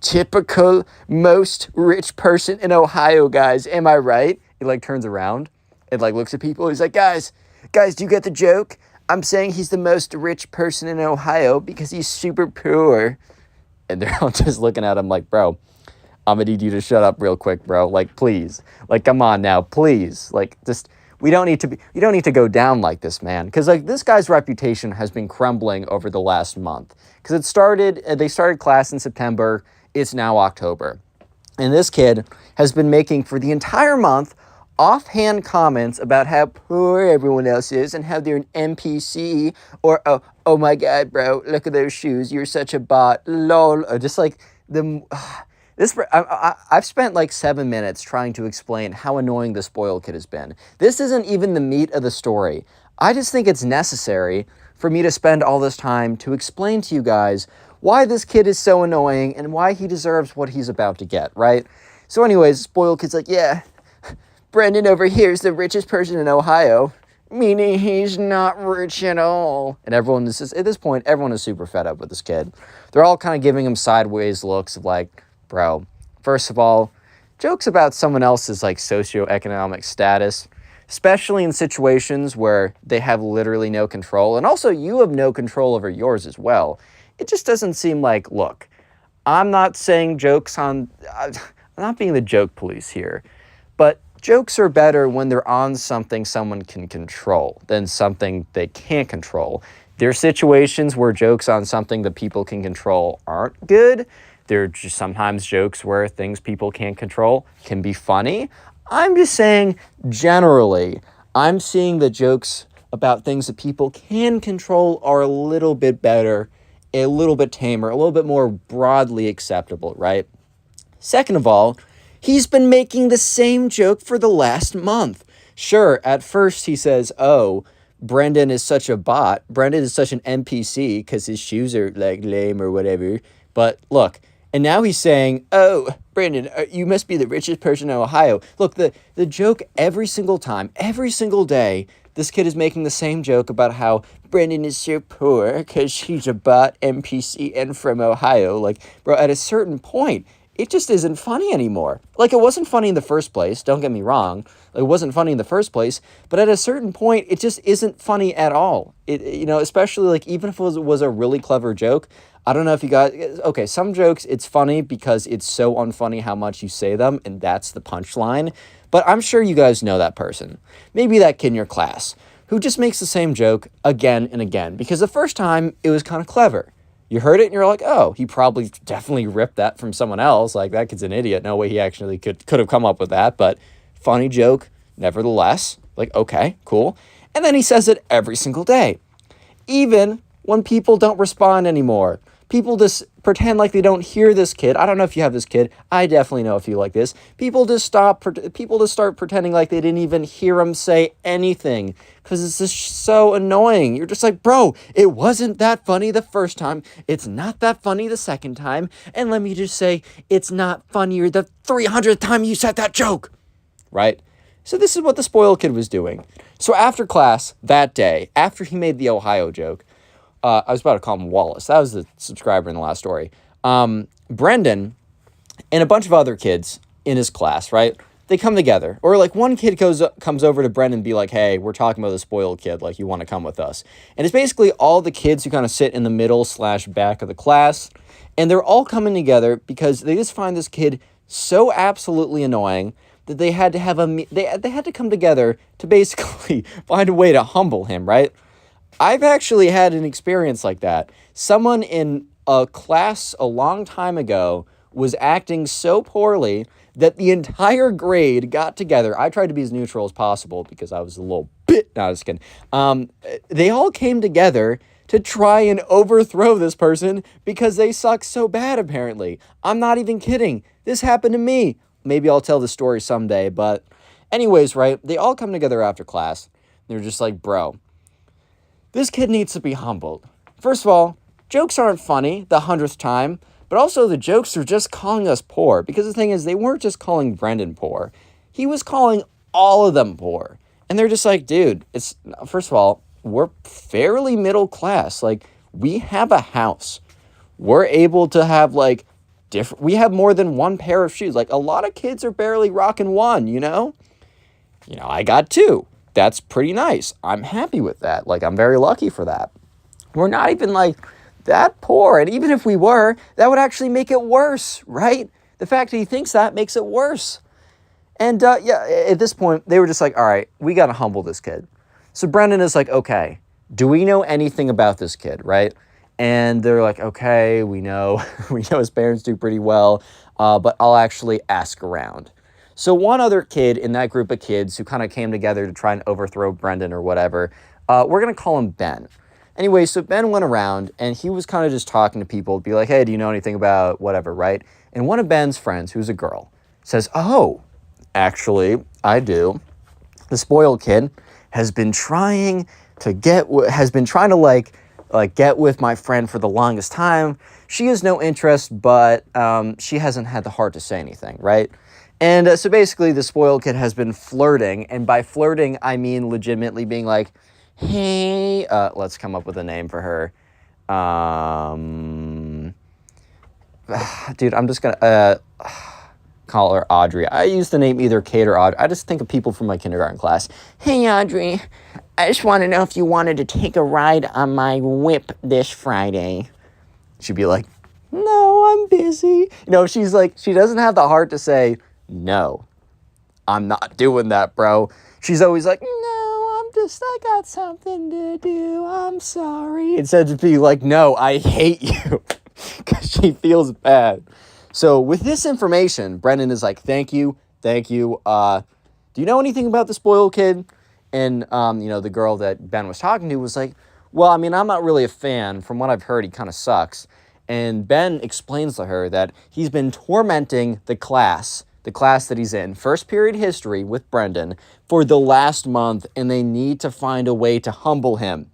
typical most rich person in Ohio, guys. Am I right? He like turns around and like looks at people. He's like, guys, do you get the joke? I'm saying he's the most rich person in Ohio because he's super poor. And they're all just looking at him like, bro, I'm gonna need you to shut up real quick, bro. Like, please. Like, come on now, please. Like, just, you don't need to go down like this, man. Because, like, this guy's reputation has been crumbling over the last month. Because they started class in September. It's now October. And this kid has been making, for the entire month, offhand comments about how poor everyone else is and how they're an NPC, or, oh my God, bro, look at those shoes. You're such a bot. Lol. Or just like I've spent like 7 minutes trying to explain how annoying the spoiled kid has been. This isn't even the meat of the story. I just think it's necessary for me to spend all this time to explain to you guys why this kid is so annoying and why he deserves what he's about to get, right? So anyways, spoiled kid's like, yeah, Brendan over here is the richest person in Ohio, meaning he's not rich at all. And everyone is just, at this point, everyone is super fed up with this kid. They're all kind of giving him sideways looks of like, bro, first of all, jokes about someone else's like socioeconomic status, especially in situations where they have literally no control, and also you have no control over yours as well. It just doesn't seem like, look, I'm not saying I'm not being the joke police here, but jokes are better when they're on something someone can control than something they can't control. There are situations where jokes on something that people can control aren't good. There are just sometimes jokes where things people can't control can be funny. I'm just saying, generally, I'm seeing the jokes about things that people can control are a little bit better, a little bit tamer, a little bit more broadly acceptable, right? Second of all, he's been making the same joke for the last month. Sure, at first he says, oh, Brendan is such a bot. Brendan is such an NPC because his shoes are like lame or whatever. But look, and now he's saying, oh, Brendan, you must be the richest person in Ohio. Look, the joke every single time, every single day, this kid is making the same joke about how Brendan is so poor because he's a bot NPC and from Ohio. Like, bro, at a certain point, it just isn't funny anymore. Like, it wasn't funny in the first place, don't get me wrong. It wasn't funny in the first place, but at a certain point, it just isn't funny at all. Especially like even if it was a really clever joke. I don't know if you guys, okay, some jokes, it's funny because it's so unfunny how much you say them, and that's the punchline. But I'm sure you guys know that person. Maybe that kid in your class who just makes the same joke again and again because the first time it was kind of clever. You heard it and you're like, oh, he probably definitely ripped that from someone else. Like, that kid's an idiot. No way he actually could have come up with that. But funny joke, nevertheless. Like, okay, cool. And then he says it every single day. Even when people don't respond anymore. People just pretend like they don't hear this kid. I don't know if you have this kid. I definitely know a few like this. People just start pretending like they didn't even hear him say anything because it's just so annoying. You're just like, bro, it wasn't that funny the first time. It's not that funny the second time. And let me just say, it's not funnier the 300th time you said that joke. Right? So this is what the spoiled kid was doing. So after class that day, after he made the Ohio joke, I was about to call him Wallace. That was the subscriber in the last story. Brendan and a bunch of other kids in his class, right? They come together. Or like one kid comes over to Brendan and be like, hey, we're talking about the spoiled kid. Like, you want to come with us? And it's basically all the kids who kind of sit in the middle/back of the class. And they're all coming together because they just find this kid so absolutely annoying that they had to have they had to come together to basically find a way to humble him, right? I've actually had an experience like that. Someone in a class a long time ago was acting so poorly that the entire grade got together. I tried to be as neutral as possible because I was a little bit... No, I was kidding. They all came together to try and overthrow this person because they suck so bad, apparently. I'm not even kidding. This happened to me. Maybe I'll tell the story someday, but... Anyways, right? They all come together after class. They're just like, bro... This kid needs to be humbled. First of all, jokes aren't funny the 100th time, but also the jokes are just calling us poor. Because the thing is, they weren't just calling Brendan poor. He was calling all of them poor. And they're just like, dude, first of all, we're fairly middle class. Like, we have a house. We're able to have, like, we have more than one pair of shoes. Like, a lot of kids are barely rocking one, you know? I got two. That's pretty nice. I'm happy with that. Like, I'm very lucky for that. We're not even, like, that poor. And even if we were, that would actually make it worse, right? The fact that he thinks that makes it worse. And, at this point, they were just like, all right, we got to humble this kid. So Brendan is like, okay, do we know anything about this kid, right? And they're like, okay, we know his parents do pretty well, but I'll actually ask around. So one other kid in that group of kids who kind of came together to try and overthrow Brendan or whatever, we're going to call him Ben. Anyway, so Ben went around and he was kind of just talking to people, be like, hey, do you know anything about whatever, right? And one of Ben's friends, who's a girl, says, oh, actually, I do. The spoiled kid has been trying to get with my friend for the longest time. She has no interest, but she hasn't had the heart to say anything, right? And so basically the spoiled kid has been flirting, and by flirting, I mean legitimately being like, hey, let's come up with a name for her. Dude, I'm just gonna call her Audrey. I use the name either Kate or Audrey. I just think of people from my kindergarten class. Hey, Audrey, I just want to know if you wanted to take a ride on my whip this Friday. She'd be like, no, I'm busy. She's like, she doesn't have the heart to say, no, I'm not doing that, bro. She's always like, no, I got something to do. I'm sorry. Instead of being like, no, I hate you. Because she feels bad. So with this information, Brendan is like, thank you. Do you know anything about the spoiled kid? And, the girl that Ben was talking to was like, well, I mean, I'm not really a fan. From what I've heard, he kind of sucks. And Ben explains to her that he's been tormenting the class that he's in, first period history with Brendan, for the last month, and they need to find a way to humble him.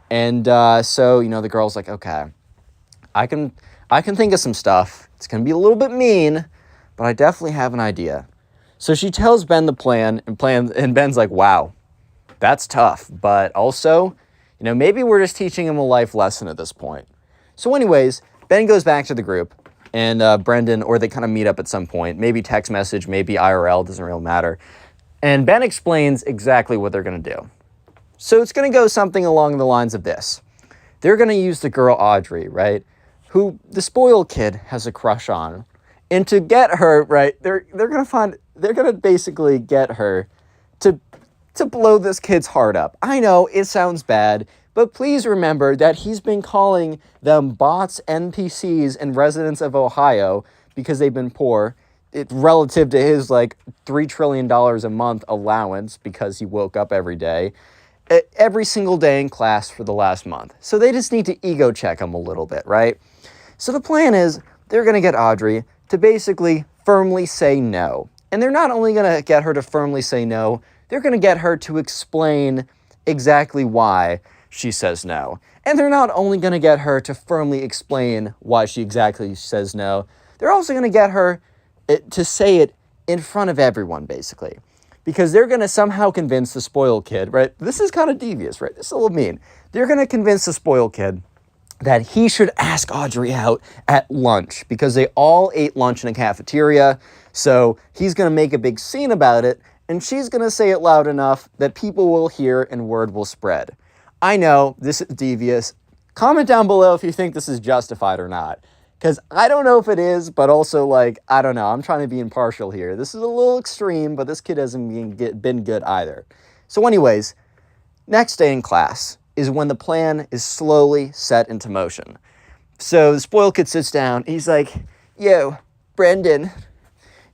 And so, the girl's like, okay, I can think of some stuff. It's going to be a little bit mean, but I definitely have an idea. So she tells Ben the plan, and Ben's like, wow, that's tough. But also, maybe we're just teaching him a life lesson at this point. So anyways, Ben goes back to the group, and Brendan, or they kind of meet up at some point, maybe text message, maybe IRL, doesn't really matter. And Ben explains exactly what they're going to do. So it's going to go something along the lines of this. They're going to use the girl Audrey, right, who the spoiled kid has a crush on. And to get her, right, they're going to basically get her to blow this kid's heart up. I know it sounds bad, but please remember that he's been calling them bots, NPCs, and residents of Ohio because they've been poor, relative to his like $3 trillion a month allowance because he woke up every day, every single day in class for the last month. So they just need to ego check him a little bit, right? So the plan is they're going to get Audrey to basically firmly say no. And they're not only going to get her to firmly say no, they're going to get her to explain exactly why she says no. And they're not only going to get her to firmly explain why she exactly says no, they're also going to get her to say it in front of everyone, basically. Because they're going to somehow convince the spoiled kid, right? This is kind of devious, right? This is a little mean. They're going to convince the spoiled kid that he should ask Audrey out at lunch because they all ate lunch in a cafeteria. So he's going to make a big scene about it, and she's going to say it loud enough that people will hear and word will spread. I know this is devious. Comment down below if you think this is justified or not. Because I don't know if it is, but also, like, I don't know. I'm trying to be impartial here. This is a little extreme, but this kid hasn't been good either. So anyways, next day in class is when the plan is slowly set into motion. So the spoiled kid sits down. He's like, yo, Brendan,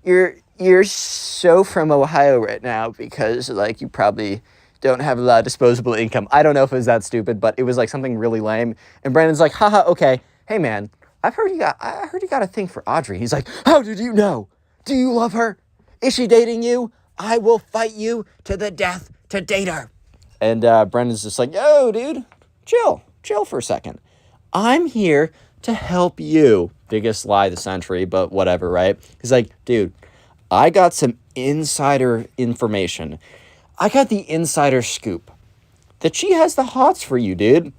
you're so from Ohio right now because, like, you probably don't have a lot of disposable income. I don't know if it was that stupid, but it was, like, something really lame. And Brendan's like, haha, okay. Hey, man. I heard you got a thing for Audrey. He's like, how did you know? Do you love her? Is she dating you? I will fight you to the death to date her. And Brendan's just like, yo, dude, chill for a second. I'm here to help you. Biggest lie of the century, but whatever, right? He's like, dude, I got some insider information. I got the insider scoop that she has the hots for you, dude.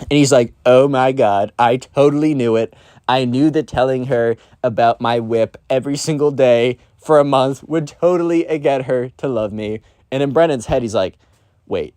And he's like, oh my God, I totally knew it. I knew that telling her about my whip every single day for a month would totally get her to love me. And in Brennan's head, he's like, wait,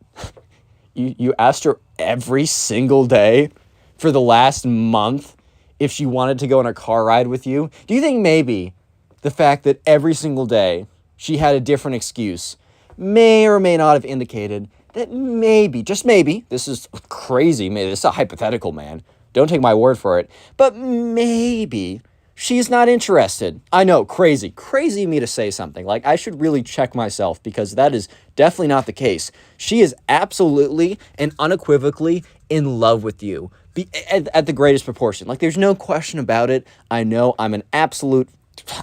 you asked her every single day for the last month if she wanted to go on a car ride with you? Do you think maybe the fact that every single day she had a different excuse may or may not have indicated that maybe, just maybe, this is crazy, maybe this is a hypothetical, man. Don't take my word for it. But maybe she's not interested. I know, crazy of me to say something. Like, I should really check myself because that is definitely not the case. She is absolutely and unequivocally in love with you at the greatest proportion. Like, there's no question about it. I know I'm an absolute,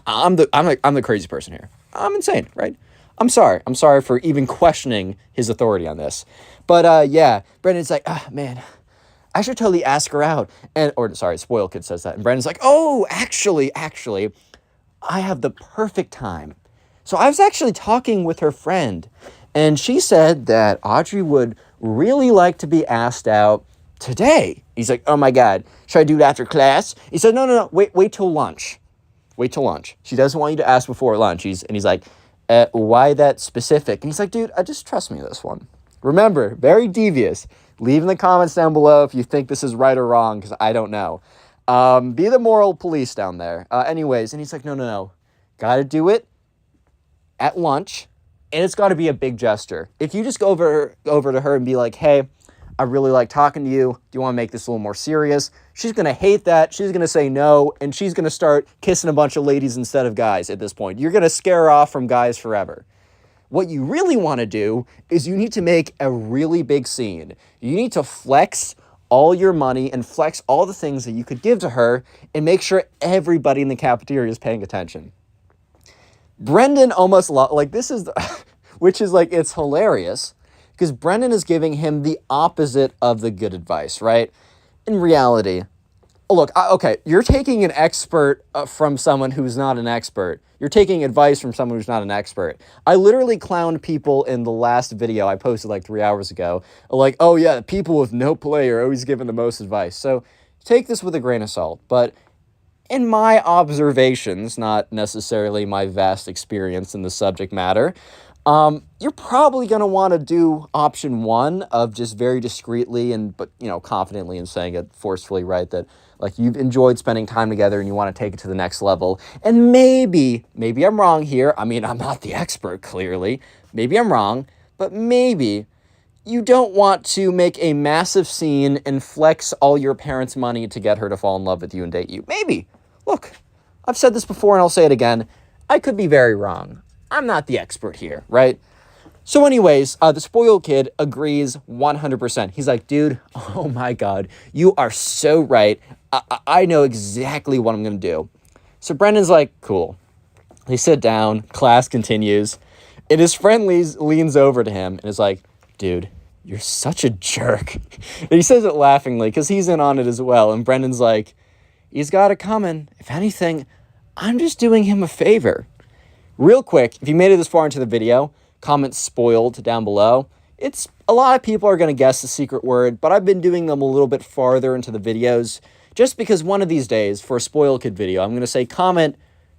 I'm the crazy person here. I'm insane, right? I'm sorry for even questioning his authority on this. But yeah, Brendan's like, man, I should totally ask her out. Spoiled kid says that. And Brendan's like, oh, actually, I have the perfect time. So I was actually talking with her friend, and she said that Audrey would really like to be asked out today. He's like, oh my God, should I do it after class? He said, no, wait till lunch. Wait till lunch. She doesn't want you to ask before lunch. He's like, why that specific? And he's like, dude, just trust me this one. Remember, very devious. Leave in the comments down below if you think this is right or wrong, because I don't know. Be the moral police down there. Anyways, and he's like, no. Gotta do it at lunch, and it's gotta be a big gesture. If you just go over to her and be like, hey, I really like talking to you. Do you want to make this a little more serious? She's going to hate that. She's going to say no, and she's going to start kissing a bunch of ladies instead of guys at this point. You're going to scare her off from guys forever. What you really want to do is you need to make a really big scene. You need to flex all your money and flex all the things that you could give to her and make sure everybody in the cafeteria is paying attention. Brendan almost, this is, which is like, it's hilarious. Because Brendan is giving him the opposite of the good advice, right? In reality, look, okay, you're taking an expert from someone who's not an expert. You're taking advice from someone who's not an expert. I literally clowned people in the last video I posted like 3 hours ago. Like, oh yeah, people with no play are always given the most advice. So take this with a grain of salt. But in my observations, not necessarily my vast experience in the subject matter, You're probably going to want to do option one of just very discreetly but confidently and saying it forcefully, right? That like you've enjoyed spending time together and you want to take it to the next level. And maybe I'm wrong here. I mean, I'm not the expert, clearly. Maybe I'm wrong, but maybe you don't want to make a massive scene and flex all your parents' money to get her to fall in love with you and date you. Maybe. Look, I've said this before and I'll say it again. I could be very wrong. I'm not the expert here, right? So anyways, the spoiled kid agrees 100%. He's like, dude, oh my God, you are so right. I know exactly what I'm going to do. So Brendan's like, cool. They sit down, class continues, and his friend leans over to him and is like, dude, you're such a jerk. And he says it laughingly because he's in on it as well. And Brendan's like, he's got it coming. If anything, I'm just doing him a favor. Real quick, if you made it this far into the video, comment spoiled down below. It's a lot of people are going to guess the secret word, but I've been doing them a little bit farther into the videos just because one of these days for a spoiled kid video, I'm going to say comment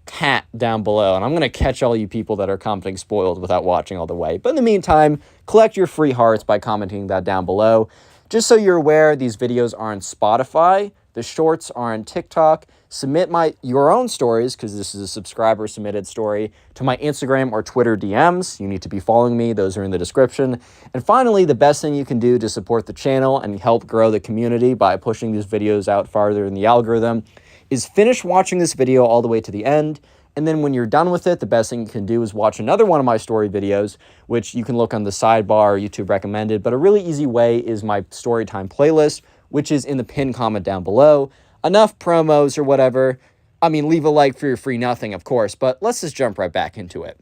cat down below, and I'm going to catch all you people that are commenting spoiled without watching all the way. But in the meantime, collect your free hearts by commenting that down below. Just so you're aware, these videos are on Spotify. The shorts are on TikTok. Submit your own stories, because this is a subscriber submitted story, to my Instagram or Twitter DMs. You need to be following me. Those are in the description. And finally, the best thing you can do to support the channel and help grow the community by pushing these videos out farther in the algorithm is finish watching this video all the way to the end. And then when you're done with it, the best thing you can do is watch another one of my story videos, which you can look on the sidebar or YouTube recommended. But a really easy way is my Storytime playlist, which is in the pinned comment down below. Enough promos or whatever. I mean, leave a like for your free nothing, of course, but let's just jump right back into it.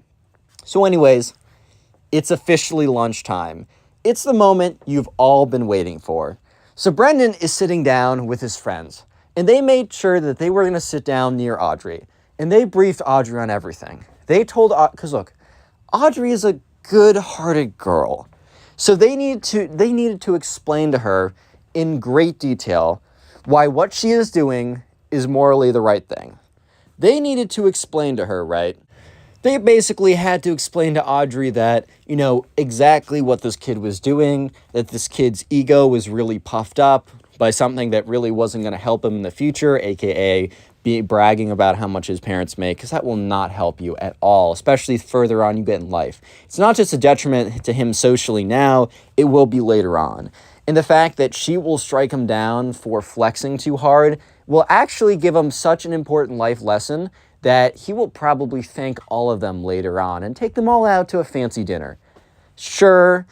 So anyways, it's officially lunchtime. It's the moment you've all been waiting for. So Brendan is sitting down with his friends, and they made sure that they were going to sit down near Audrey, and they briefed Audrey on everything. They told, because look, Audrey is a good-hearted girl. So they needed to explain to her in great detail why what she is doing is morally the right thing. They needed to explain to her, right? They basically had to explain to Audrey that, exactly what this kid was doing, that this kid's ego was really puffed up by something that really wasn't going to help him in the future, aka bragging about how much his parents make, because that will not help you at all, especially further on you get in life. It's not just a detriment to him socially now, it will be later on. And the fact that she will strike him down for flexing too hard will actually give him such an important life lesson that he will probably thank all of them later on and take them all out to a fancy dinner. Sure,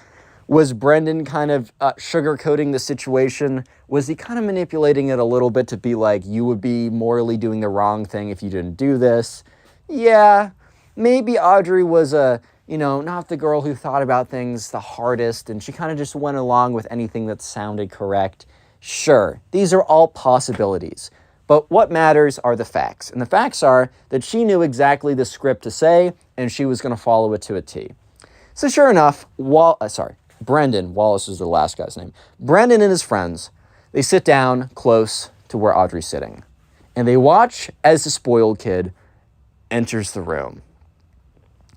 was Brendan kind of sugarcoating the situation? Was he kind of manipulating it a little bit to be like, you would be morally doing the wrong thing if you didn't do this? Yeah, maybe Audrey was not the girl who thought about things the hardest, and she kind of just went along with anything that sounded correct. Sure, these are all possibilities. But what matters are the facts. And the facts are that she knew exactly the script to say, and she was going to follow it to a T. So sure enough, Brendan, Wallace is the last guy's name. Brendan and his friends, they sit down close to where Audrey's sitting. And they watch as the spoiled kid enters the room.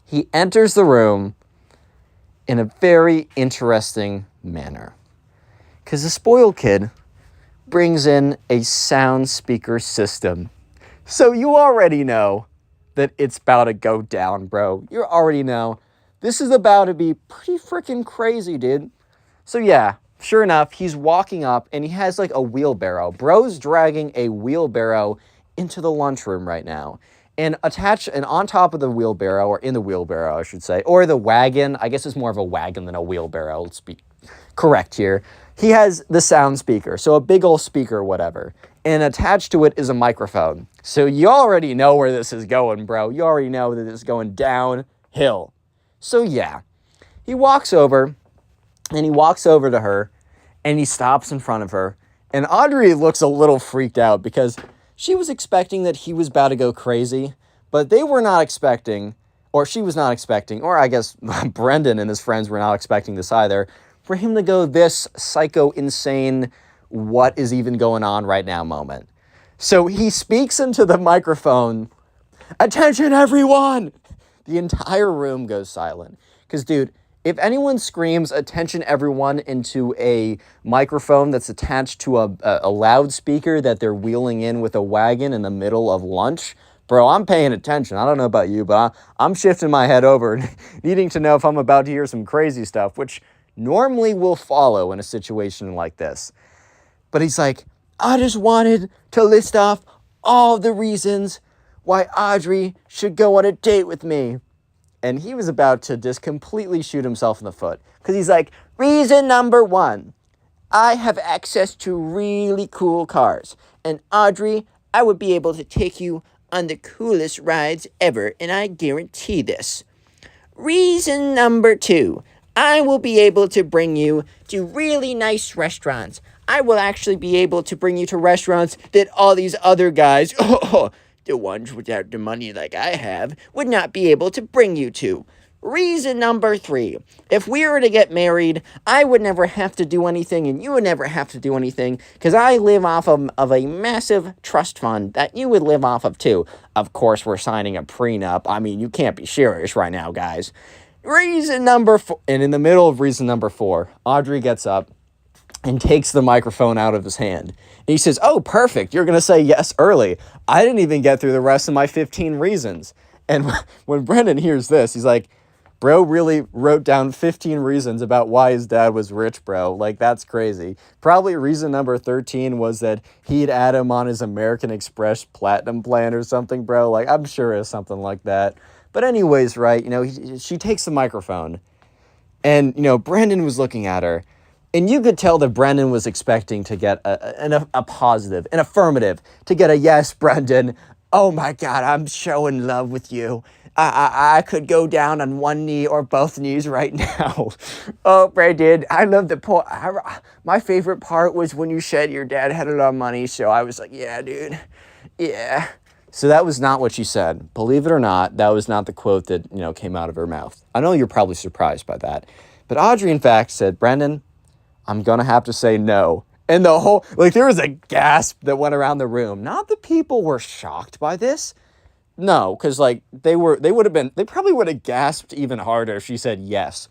He enters the room in a very interesting manner. Because the spoiled kid brings in a sound speaker system. So you already know that it's about to go down, bro. You already know. This is about to be pretty freaking crazy, dude. So yeah, sure enough, he's walking up and he has like a wheelbarrow. Bro's dragging a wheelbarrow into the lunchroom right now. And on top of the wheelbarrow, or in the wheelbarrow, I should say, or the wagon, I guess it's more of a wagon than a wheelbarrow, let's be correct here. He has the sound speaker, so a big old speaker or whatever. And attached to it is a microphone. So you already know where this is going, bro. You already know that it's going downhill. So yeah, he walks over to her, and he stops in front of her. And Audrey looks a little freaked out because she was expecting that he was about to go crazy, but they were not expecting, or she was not expecting, or I guess Brendan and his friends were not expecting this either, for him to go this psycho insane, what is even going on right now moment. So he speaks into the microphone, "Attention everyone!" The entire room goes silent. Because, dude, if anyone screams, "Attention everyone," into a microphone that's attached to a loudspeaker that they're wheeling in with a wagon in the middle of lunch, bro, I'm paying attention. I don't know about you, but I'm shifting my head over, needing to know if I'm about to hear some crazy stuff, which normally will follow in a situation like this. But he's like, "I just wanted to list off all the reasons why Audrey should go on a date with me." And he was about to just completely shoot himself in the foot. Because he's like, "Reason number 1, I have access to really cool cars. And Audrey, I would be able to take you on the coolest rides ever, and I guarantee this. Reason number 2, I will be able to bring you to really nice restaurants. I will actually be able to bring you to restaurants that all these other guys, the ones without the money like I have, would not be able to bring you to. Reason number 3, if we were to get married, I would never have to do anything and you would never have to do anything because I live off of a massive trust fund that you would live off of too. Of course, we're signing a prenup. I mean, you can't be serious right now, guys. Reason number 4, and in the middle of reason number 4, Audrey gets up and takes the microphone out of his hand. And he says, "Oh, perfect. You're going to say yes early. I didn't even get through the rest of my 15 reasons." And when Brendan hears this, he's like, "Bro really wrote down 15 reasons about why his dad was rich, bro. Like, that's crazy." Probably reason number 13 was that he'd add him on his American Express Platinum plan or something, bro. Like, I'm sure it's something like that. But anyways, right, she takes the microphone. And, Brendan was looking at her. And you could tell that Brendan was expecting to get a positive, an affirmative, to get a "Yes, Brendan. Oh my God, I'm so in love with you. I could go down on one knee or both knees right now. Oh, Brendan, I love the part. My favorite part was when you said your dad had a lot of money. So I was like, yeah, dude. Yeah." So that was not what she said. Believe it or not, that was not the quote that, came out of her mouth. I know you're probably surprised by that. But Audrey, in fact, said, "Brendan, I'm going to have to say no." And there was a gasp that went around the room. Not that people were shocked by this. No, because, they probably would have gasped even harder if she said yes.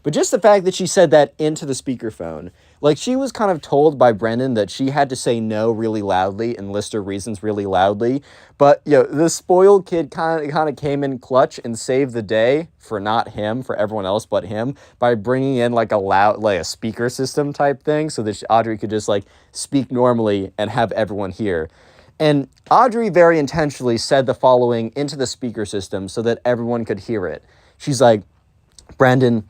But just the fact that she said that into the speakerphone, she was kind of told by Brendan that she had to say no really loudly and list her reasons really loudly. But, the spoiled kid kind of came in clutch and saved the day for not him, for everyone else but him, by bringing in a speaker system type thing so that Audrey could just speak normally and have everyone hear. And Audrey very intentionally said the following into the speaker system so that everyone could hear it. She's like, "Brendan,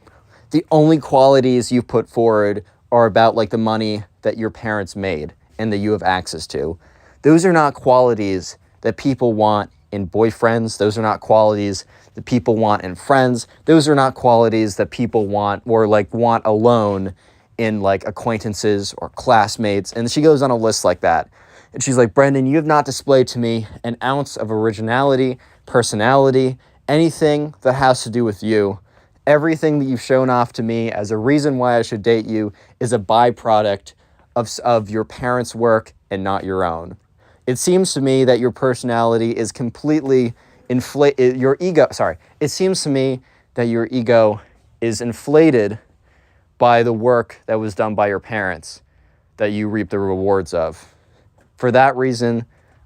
the only qualities you put forward are about the money that your parents made and that you have access to. Those are not qualities that people want in boyfriends. Those are not qualities that people want in friends. Those are not qualities that people want or want alone in acquaintances or classmates." And she goes on a list like that. And she's like, "Brendan, you have not displayed to me an ounce of originality, personality, anything that has to do with you. Everything that you've shown off to me as a reason why I should date you is a byproduct of your parents' work and not your own. It seems to me that your personality is completely inflated. It seems to me that your ego is inflated by the work that was done by your parents that you reap the rewards of. For that reason,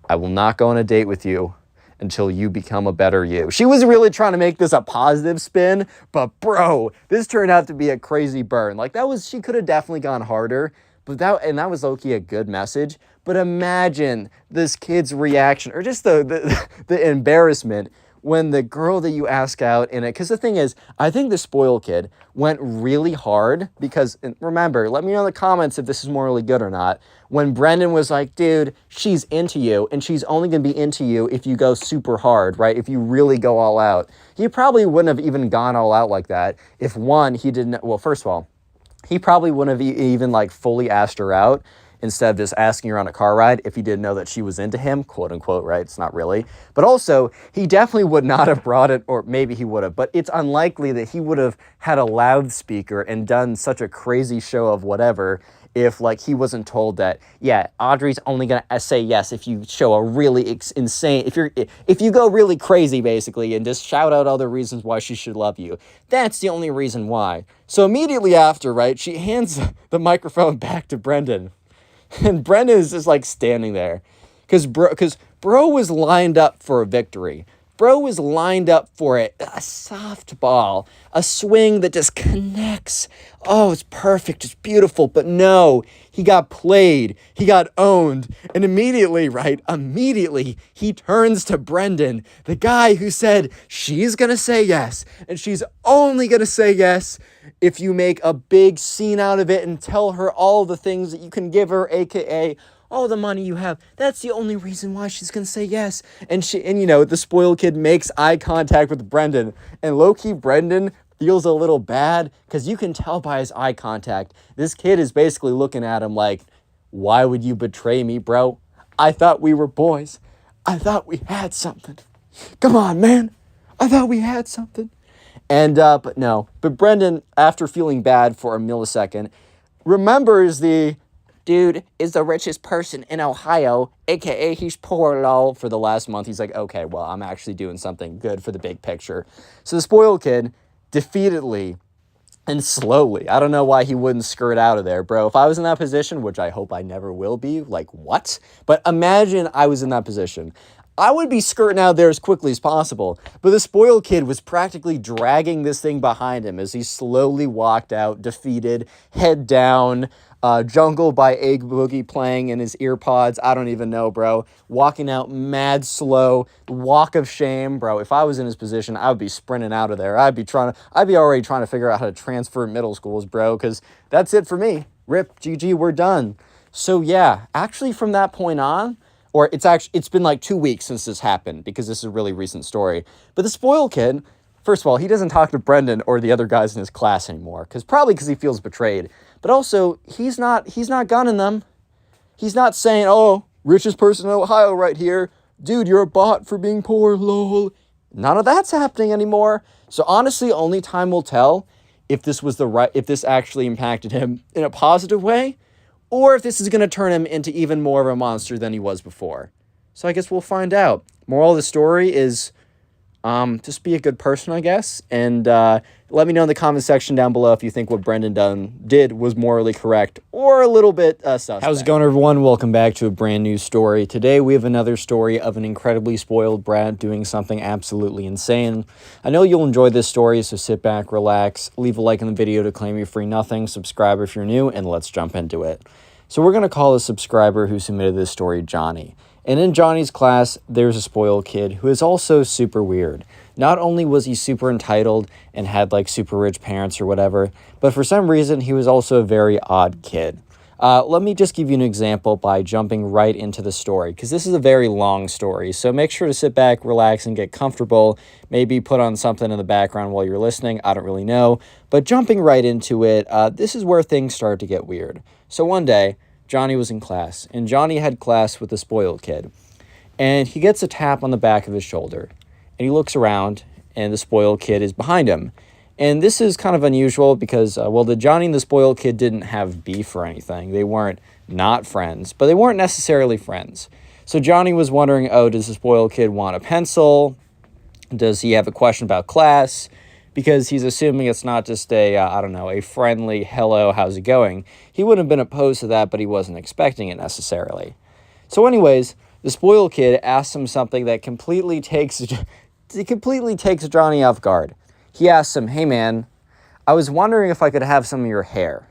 I will not go on a date with you until you become a better you." She was really trying to make this a positive spin, but bro, this turned out to be a crazy burn. She could have definitely gone harder, but that was low-key a good message. But imagine this kid's reaction, or just the embarrassment when the girl that you ask out in it, because the thing is, I think the spoiled kid went really hard because, and remember, let me know in the comments if this is morally good or not, when Brendan was like, "Dude, she's into you, and she's only going to be into you if you go super hard, right? If you really go all out." He probably wouldn't have even gone all out like that if, one, he didn't, well, first of all, he probably wouldn't have even fully asked her out instead of just asking her on a car ride if he didn't know that she was into him, quote unquote, right? It's not really. But also, he definitely would not have brought it, or maybe he would have, but it's unlikely that he would have had a loudspeaker and done such a crazy show of whatever if, like, he wasn't told that, yeah, Audrey's only gonna say yes if you show a really insane, if you go really crazy, basically, and just shout out other reasons why she should love you. That's the only reason why. So immediately after, right, she hands the microphone back to Brendan. And Brendan is just, like, standing there. Because bro was lined up for a victory. Bro was lined up for it. A softball. A swing that just connects. Oh, it's perfect. It's beautiful. But no, he got played. He got owned. And immediately, right, he turns to Brendan, the guy who said she's going to say yes. And she's only going to say yes if you make a big scene out of it and tell her all the things that you can give her, aka all the money you have. That's the only reason why she's gonna say yes. And the spoiled kid makes eye contact with Brendan, and low-key Brendan feels a little bad because you can tell by his eye contact this kid is basically looking at him like, why would you betray me, bro? I thought we were boys. I thought we had something. Come on, man. I thought we had something. And but no. But Brendan, after feeling bad for a millisecond, remembers the dude is the richest person in Ohio, aka he's poor, lol. For the last month, he's like, okay, well, I'm actually doing something good for the big picture. So the spoiled kid, defeatedly and slowly, I don't know why he wouldn't skirt out of there, bro. If I was in that position, which I hope I never will be, like, what? But imagine I was in that position. I would be skirting out there as quickly as possible, but the spoiled kid was practically dragging this thing behind him as he slowly walked out, defeated, head down, Jungle by Egg Boogie playing in his ear pods. I don't even know, bro. Walking out mad slow, walk of shame, bro. If I was in his position, I would be sprinting out of there. I'd be already trying to figure out how to transfer middle schools, bro, because that's it for me. Rip, GG, we're done. So yeah, actually from that point on, or it's been like 2 weeks since this happened because this is a really recent story. But the spoiled kid, first of all, he doesn't talk to Brendan or the other guys in his class anymore, probably because he feels betrayed. But also, he's not gunning them. He's not saying, oh, richest person in Ohio right here. Dude, you're a bot for being poor, lol. None of that's happening anymore. So honestly, only time will tell if this actually impacted him in a positive way, or if this is going to turn him into even more of a monster than he was before. So I guess we'll find out. Moral of the story is just be a good person, I guess. And let me know in the comment section down below if you think what Brendan did was morally correct or a little bit suspect. How's it going, everyone? Welcome back to a brand new story. Today we have another story of an incredibly spoiled brat doing something absolutely insane. I know you'll enjoy this story, so sit back, relax, leave a like in the video to claim your free nothing, subscribe if you're new, and let's jump into it. So we're going to call a subscriber who submitted this story Johnny. And in Johnny's class, there's a spoiled kid who is also super weird. Not only was he super entitled and had like super rich parents or whatever, but for some reason he was also a very odd kid. Let me just give you an example by jumping right into the story, because this is a very long story. So make sure to sit back, relax, and get comfortable. Maybe put on something in the background while you're listening. I don't really know. But jumping right into it, this is where things start to get weird. So one day, Johnny was in class, and Johnny had class with the spoiled kid. And he gets a tap on the back of his shoulder, and he looks around, and the spoiled kid is behind him. And this is kind of unusual because, the Johnny and the spoiled kid didn't have beef or anything. They weren't not friends, but they weren't necessarily friends. So Johnny was wondering, does the spoiled kid want a pencil? Does he have a question about class? Because he's assuming it's not just a friendly, hello, how's it going? He wouldn't have been opposed to that, but he wasn't expecting it necessarily. So anyways, the spoiled kid asks him something that completely takes Johnny off guard. He asks him, hey man, I was wondering if I could have some of your hair.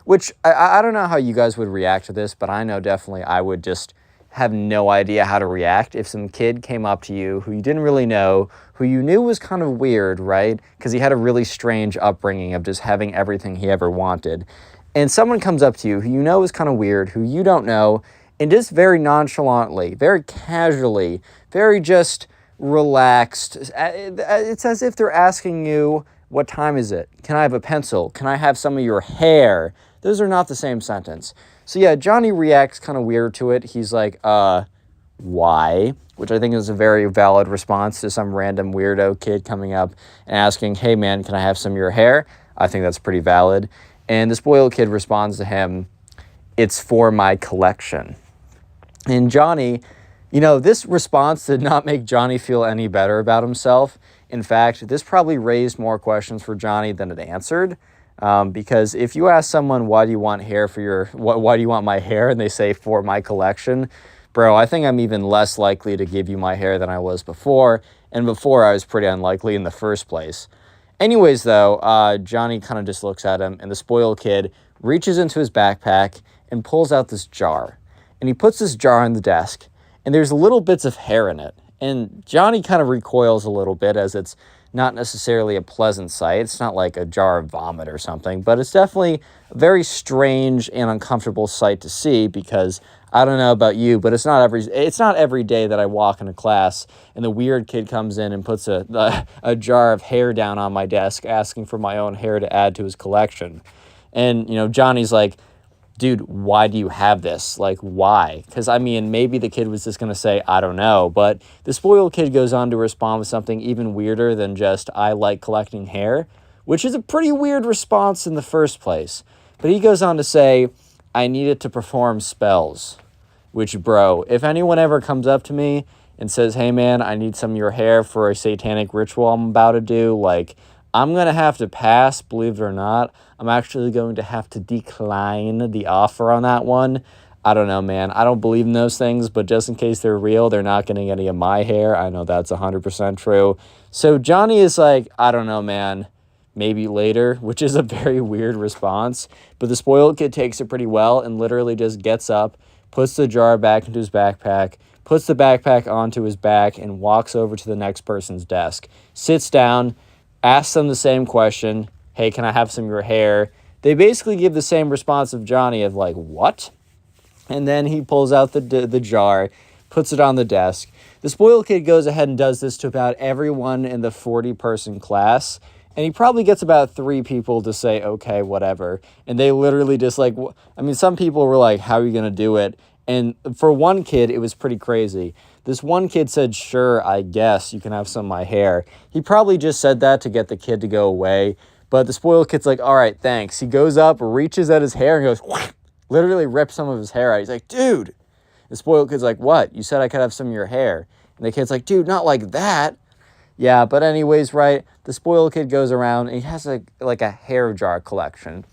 Which, I don't know how you guys would react to this, but I know definitely I would just have no idea how to react if some kid came up to you who you didn't really know, who you knew was kind of weird, right? Because he had a really strange upbringing of just having everything he ever wanted. And someone comes up to you who you know is kind of weird, who you don't know, and just very nonchalantly, very casually, very just relaxed. It's as if they're asking you, what time is it? Can I have a pencil? Can I have some of your hair? Those are not the same sentence. So yeah, Johnny reacts kind of weird to it. He's like, why? Which I think is a very valid response to some random weirdo kid coming up and asking, hey man, can I have some of your hair? I think that's pretty valid. And the spoiled kid responds to him, it's for my collection. And Johnny, this response did not make Johnny feel any better about himself. In fact, this probably raised more questions for Johnny than it answered. Because if you ask someone, why do you want hair why do you want my hair? And they say, for my collection, bro, I think I'm even less likely to give you my hair than I was before. And before I was pretty unlikely in the first place. Anyways, though, Johnny kind of just looks at him, and the spoiled kid reaches into his backpack and pulls out this jar. And he puts this jar on the desk, and there's little bits of hair in it. And Johnny kind of recoils a little bit, as it's not necessarily a pleasant sight. It's not like a jar of vomit or something, but it's definitely a very strange and uncomfortable sight to see, because I don't know about you, but it's not every day that I walk into class and the weird kid comes in and puts a jar of hair down on my desk asking for my own hair to add to his collection. And, Johnny's like, dude, why do you have this? Like, why? Because, maybe the kid was just going to say, I don't know. But the spoiled kid goes on to respond with something even weirder than just, I like collecting hair, which is a pretty weird response in the first place. But he goes on to say, I need it to perform spells. Which, bro, if anyone ever comes up to me and says, hey, man, I need some of your hair for a satanic ritual I'm about to do, like, I'm going to have to pass, believe it or not. I'm actually going to have to decline the offer on that one. I don't know, man. I don't believe in those things, but just in case they're real, they're not getting any of my hair. I know that's 100% true. So Johnny is like, I don't know, man. Maybe later, which is a very weird response. But the spoiled kid takes it pretty well and literally just gets up, puts the jar back into his backpack, puts the backpack onto his back, and walks over to the next person's desk. Sits down, asks them the same question, hey, can I have some of your hair? They basically give the same response of Johnny of like, what? And then he pulls out the jar, puts it on the desk. The spoiled kid goes ahead and does this to about everyone in the 40-person class. And he probably gets about 3 people to say, okay, whatever. And they literally just like, some people were like, how are you going to do it? And for one kid, it was pretty crazy. This one kid said, sure, I guess you can have some of my hair. He probably just said that to get the kid to go away. But the spoiled kid's like, all right, thanks. He goes up, reaches at his hair and goes, whack, literally rips some of his hair out. He's like, dude. The spoiled kid's like, what? You said I could have some of your hair. And the kid's like, dude, not like that. Yeah, but anyways, right, the spoiled kid goes around and he has like a hair jar collection.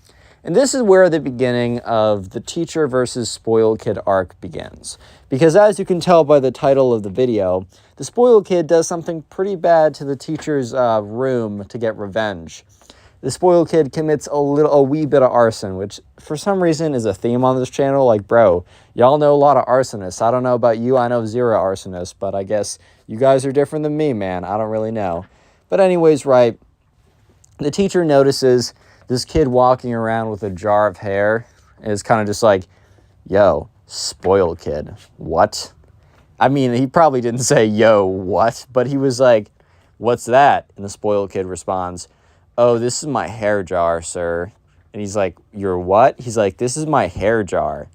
And this is where the beginning of the teacher versus spoiled kid arc begins. Because as you can tell by the title of the video, the spoiled kid does something pretty bad to the teacher's room to get revenge. The spoiled kid commits a wee bit of arson, which for some reason is a theme on this channel. Like, bro, y'all know a lot of arsonists. I don't know about you. I know 0 arsonists, but I guess you guys are different than me, man. I don't really know. But anyways, right, the teacher notices this kid walking around with a jar of hair and is kind of just like, yo, spoiled kid, what? He probably didn't say, yo, what? But he was like, what's that? And the spoiled kid responds, oh, this is my hair jar, sir. And he's like, your what? He's like, this is my hair jar.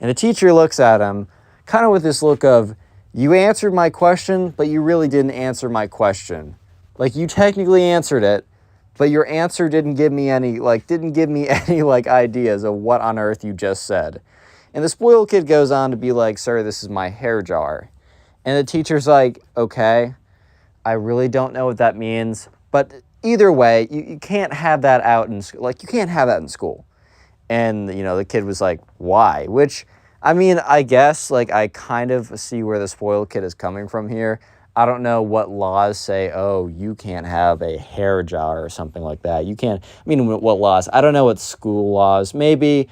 And the teacher looks at him kind of with this look of, you answered my question, but you really didn't answer my question. Like, you technically answered it, but your answer didn't give me any ideas of what on earth you just said. And the spoiled kid goes on to be like, sir, this is my hair jar. And the teacher's like, okay, I really don't know what that means, but either way, you can't have that out in school. Like, you can't have that in school. And, the kid was like, why? Which, I guess, I kind of see where the spoiled kid is coming from here. I don't know what laws say, oh, you can't have a hair jar or something like that. You can't, what laws? I don't know what school laws. Maybe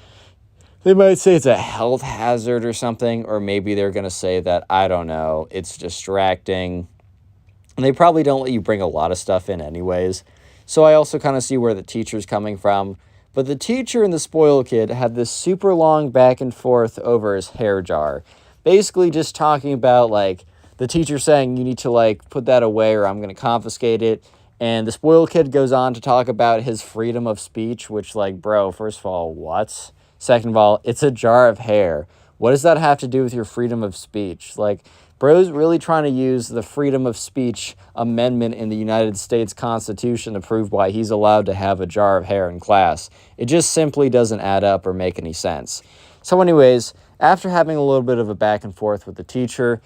they might say it's a health hazard or something, or maybe they're going to say that, I don't know, it's distracting. And they probably don't let you bring a lot of stuff in anyways. So I also kind of see where the teacher's coming from. But the teacher and the spoiled kid had this super long back and forth over his hair jar. Basically just talking about, the teacher saying, you need to, put that away or I'm going to confiscate it. And the spoiled kid goes on to talk about his freedom of speech, which, like, bro, first of all, what? Second of all, it's a jar of hair. What does that have to do with your freedom of speech? Like, bro's really trying to use the freedom of speech amendment in the United States Constitution to prove why he's allowed to have a jar of hair in class. It just simply doesn't add up or make any sense. So anyways, after having a little bit of a back and forth with the teacher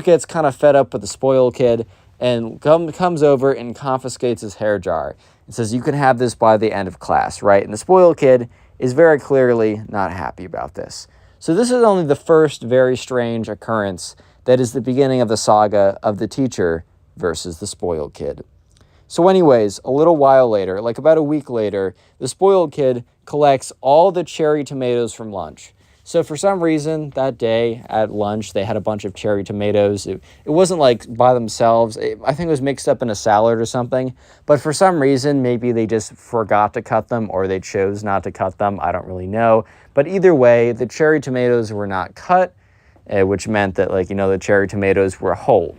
gets kind of fed up with the spoiled kid and comes over and confiscates his hair jar and says, you can have this by the end of class, right? And the spoiled kid is very clearly not happy about this. So this is only the first very strange occurrence that is the beginning of the saga of the teacher versus the spoiled kid. So anyways, a little while later, like about a week later, the spoiled kid collects all the cherry tomatoes from lunch. So for some reason, that day at lunch, they had a bunch of cherry tomatoes. It wasn't like by themselves. I think it was mixed up in a salad or something. But for some reason, maybe they just forgot to cut them or they chose not to cut them. I don't really know. But either way, the cherry tomatoes were not cut, which meant that, like, the cherry tomatoes were whole.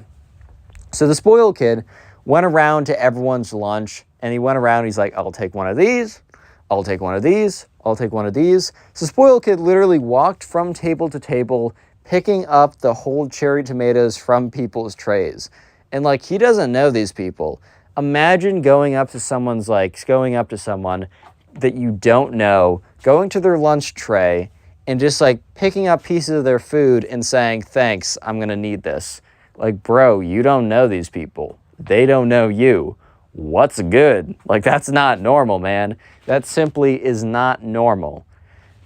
So the spoiled kid went around to everyone's lunch, and he went around, he's like, I'll take one of these, I'll take one of these, I'll take one of these. So spoiled kid literally walked from table to table, picking up the whole cherry tomatoes from people's trays. And, like, he doesn't know these people. Imagine going up to someone that you don't know, going to their lunch tray, and just, like, picking up pieces of their food and saying, thanks, I'm going to need this. Like, bro, you don't know these people. They don't know you. What's good? Like, that's not normal, man. That simply is not normal.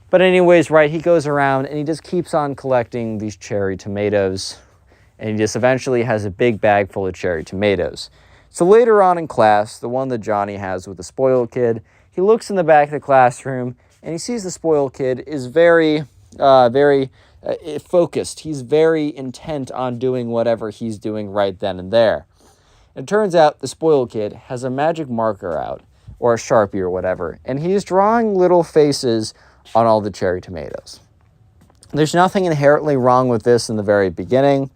But anyways, right, he goes around and he just keeps on collecting these cherry tomatoes, and he just eventually has a big bag full of cherry tomatoes. So later on in class, the one that Johnny has with the spoiled kid, he looks in the back of the classroom and he sees the spoiled kid is very focused. He's very intent on doing whatever he's doing right then and there. It turns out the spoiled kid has a magic marker out, or a Sharpie or whatever, and he's drawing little faces on all the cherry tomatoes. There's nothing inherently wrong with this in the very beginning,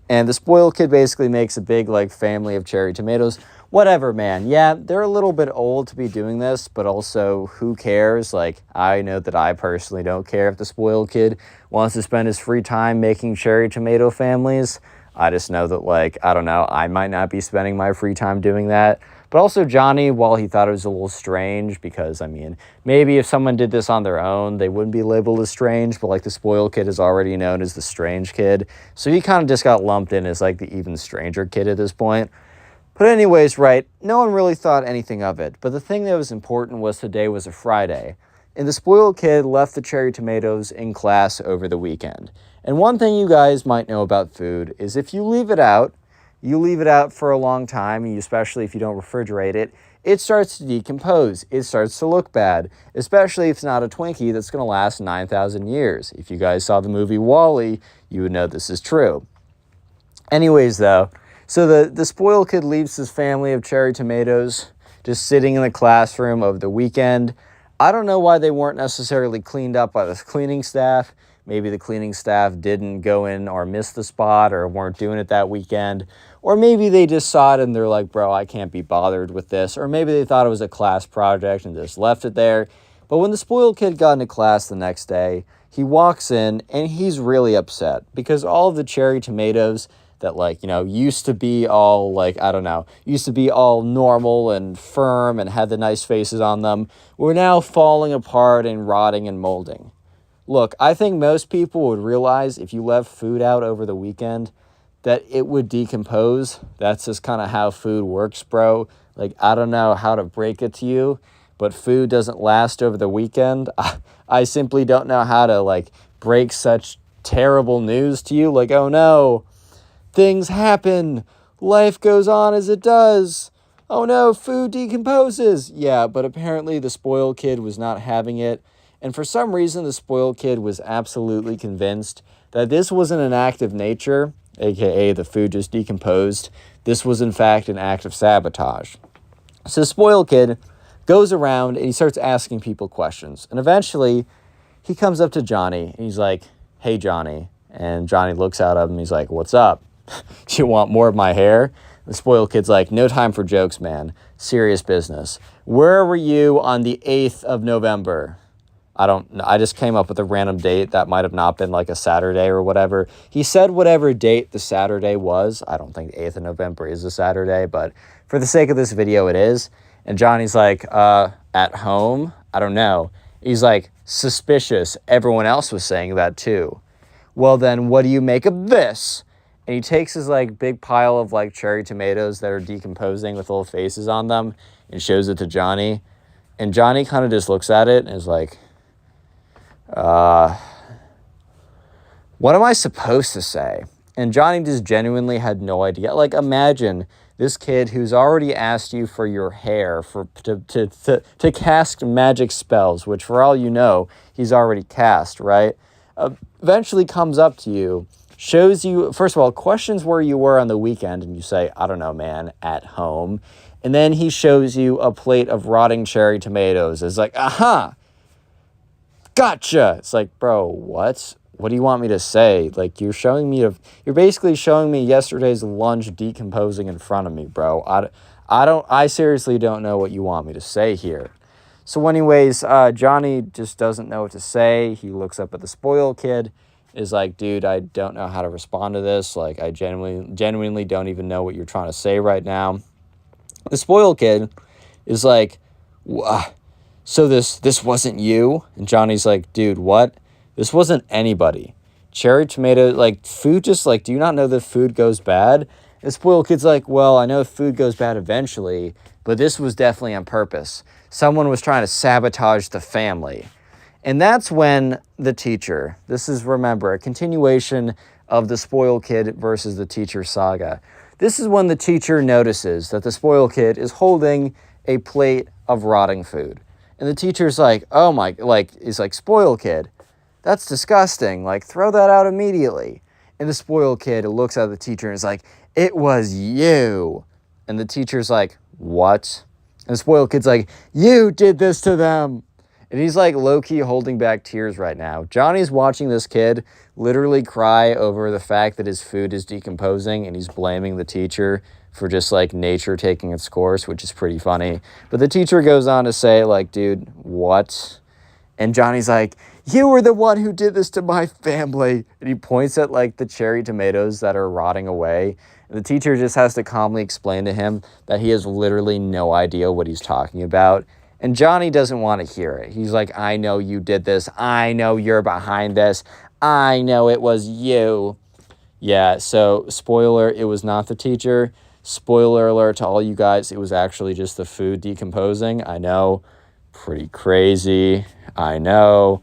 and the spoiled kid basically makes a big, like, family of cherry tomatoes. Whatever, man. Yeah, they're a little bit old to be doing this, but also, who cares? Like, I know that I personally don't care if the spoiled kid wants to spend his free time making cherry tomato families. I just know that, like, I don't know, I might not be spending my free time doing that. But also Johnny, while he thought it was a little strange, because, I mean, maybe if someone did this on their own, they wouldn't be labeled as strange, but, like, the spoiled kid is already known as the strange kid. So he kind of just got lumped in as, like, the even stranger kid at this point. But anyways, right, no one really thought anything of it. But the thing that was important was today was a Friday, and the spoiled kid left the cherry tomatoes in class over the weekend. And one thing you guys might know about food is if you leave it out for a long time, especially if you don't refrigerate it, it starts to decompose. It starts to look bad, especially if it's not a Twinkie that's going to last 9,000 years. If you guys saw the movie WALL-E, you would know this is true. Anyways, though, so the spoiled kid leaves his family of cherry tomatoes just sitting in the classroom over the weekend. I don't know why they weren't necessarily cleaned up by the cleaning staff. Maybe the cleaning staff didn't go in or missed the spot or weren't doing it that weekend. Or maybe they just saw it and they're like, bro, I can't be bothered with this. Or maybe they thought it was a class project and just left it there. But when the spoiled kid got into class the next day, he walks in and he's really upset because all of the cherry tomatoes that, like, used to be all, like, I don't know, used to be all normal and firm and had the nice faces on them, were now falling apart and rotting and molding. Look, I think most people would realize if you left food out over the weekend that it would decompose. That's just kind of how food works, bro. Like, I don't know how to break it to you, but food doesn't last over the weekend. I simply don't know how to, like, break such terrible news to you. Like, oh no, things happen. Life goes on as it does. Oh no, food decomposes. Yeah, but apparently the spoiled kid was not having it. And for some reason, the spoiled kid was absolutely convinced that this wasn't an act of nature, aka the food just decomposed. This was, in fact, an act of sabotage. So the spoiled kid goes around and he starts asking people questions. And eventually, he comes up to Johnny and he's like, hey, Johnny. And Johnny looks at him and he's like, what's up? Do you want more of my hair? The spoiled kid's like, no time for jokes, man. Serious business. Where were you on the 8th of November? I don't know. I just came up with a random date that might have not been like a Saturday or whatever. He said whatever date the Saturday was. I don't think the 8th of November is a Saturday, but for the sake of this video, it is. And Johnny's like, at home? I don't know. He's like, suspicious. Everyone else was saying that too. Well, then what do you make of this? And he takes his like big pile of like cherry tomatoes that are decomposing with little faces on them and shows it to Johnny. And Johnny kind of just looks at it and is like, what am I supposed to say? And Johnny just genuinely had no idea. Like, imagine this kid who's already asked you for your hair to cast magic spells, which for all you know, he's already cast, right? Eventually comes up to you, shows you, first of all, questions where you were on the weekend, and you say, I don't know, man, at home. And then he shows you a plate of rotting cherry tomatoes. It's like, aha! Gotcha. It's like, bro, what? What do you want me to say? Like, you're basically showing me yesterday's lunch decomposing in front of me, bro. I seriously don't know what you want me to say here. So anyways, Johnny just doesn't know what to say. He looks up at the spoiled kid, is like, dude, I don't know how to respond to this. Like, I genuinely don't even know what you're trying to say right now. The spoiled kid is like, so this wasn't you? And Johnny's like, dude, what? This wasn't anybody. Cherry tomato, like, food just, like, do you not know that food goes bad? And the spoiled kid's like, well, I know food goes bad eventually, but this was definitely on purpose. Someone was trying to sabotage the family. And that's when the teacher, this is, remember, a continuation of the spoiled kid versus the teacher saga. This is when the teacher notices that the spoiled kid is holding a plate of rotting food. And the teacher's like, oh my, like, he's like, spoiled kid, that's disgusting. Like, throw that out immediately. And the spoiled kid looks at the teacher and is like, it was you. And the teacher's like, what? And the spoiled kid's like, you did this to them. And he's like low-key holding back tears right now. Johnny's watching this kid literally cry over the fact that his food is decomposing, and he's blaming the teacher for just like nature taking its course, which is pretty funny. But the teacher goes on to say, like, dude, what? And Johnny's like, you were the one who did this to my family. And he points at like the cherry tomatoes that are rotting away. And the teacher just has to calmly explain to him that he has literally no idea what he's talking about. And Johnny doesn't want to hear it. He's like, I know you did this. I know you're behind this. I know it was you. Yeah, so spoiler, it was not the teacher. Spoiler alert to all you guys, it was actually just the food decomposing. I know, pretty crazy. I know,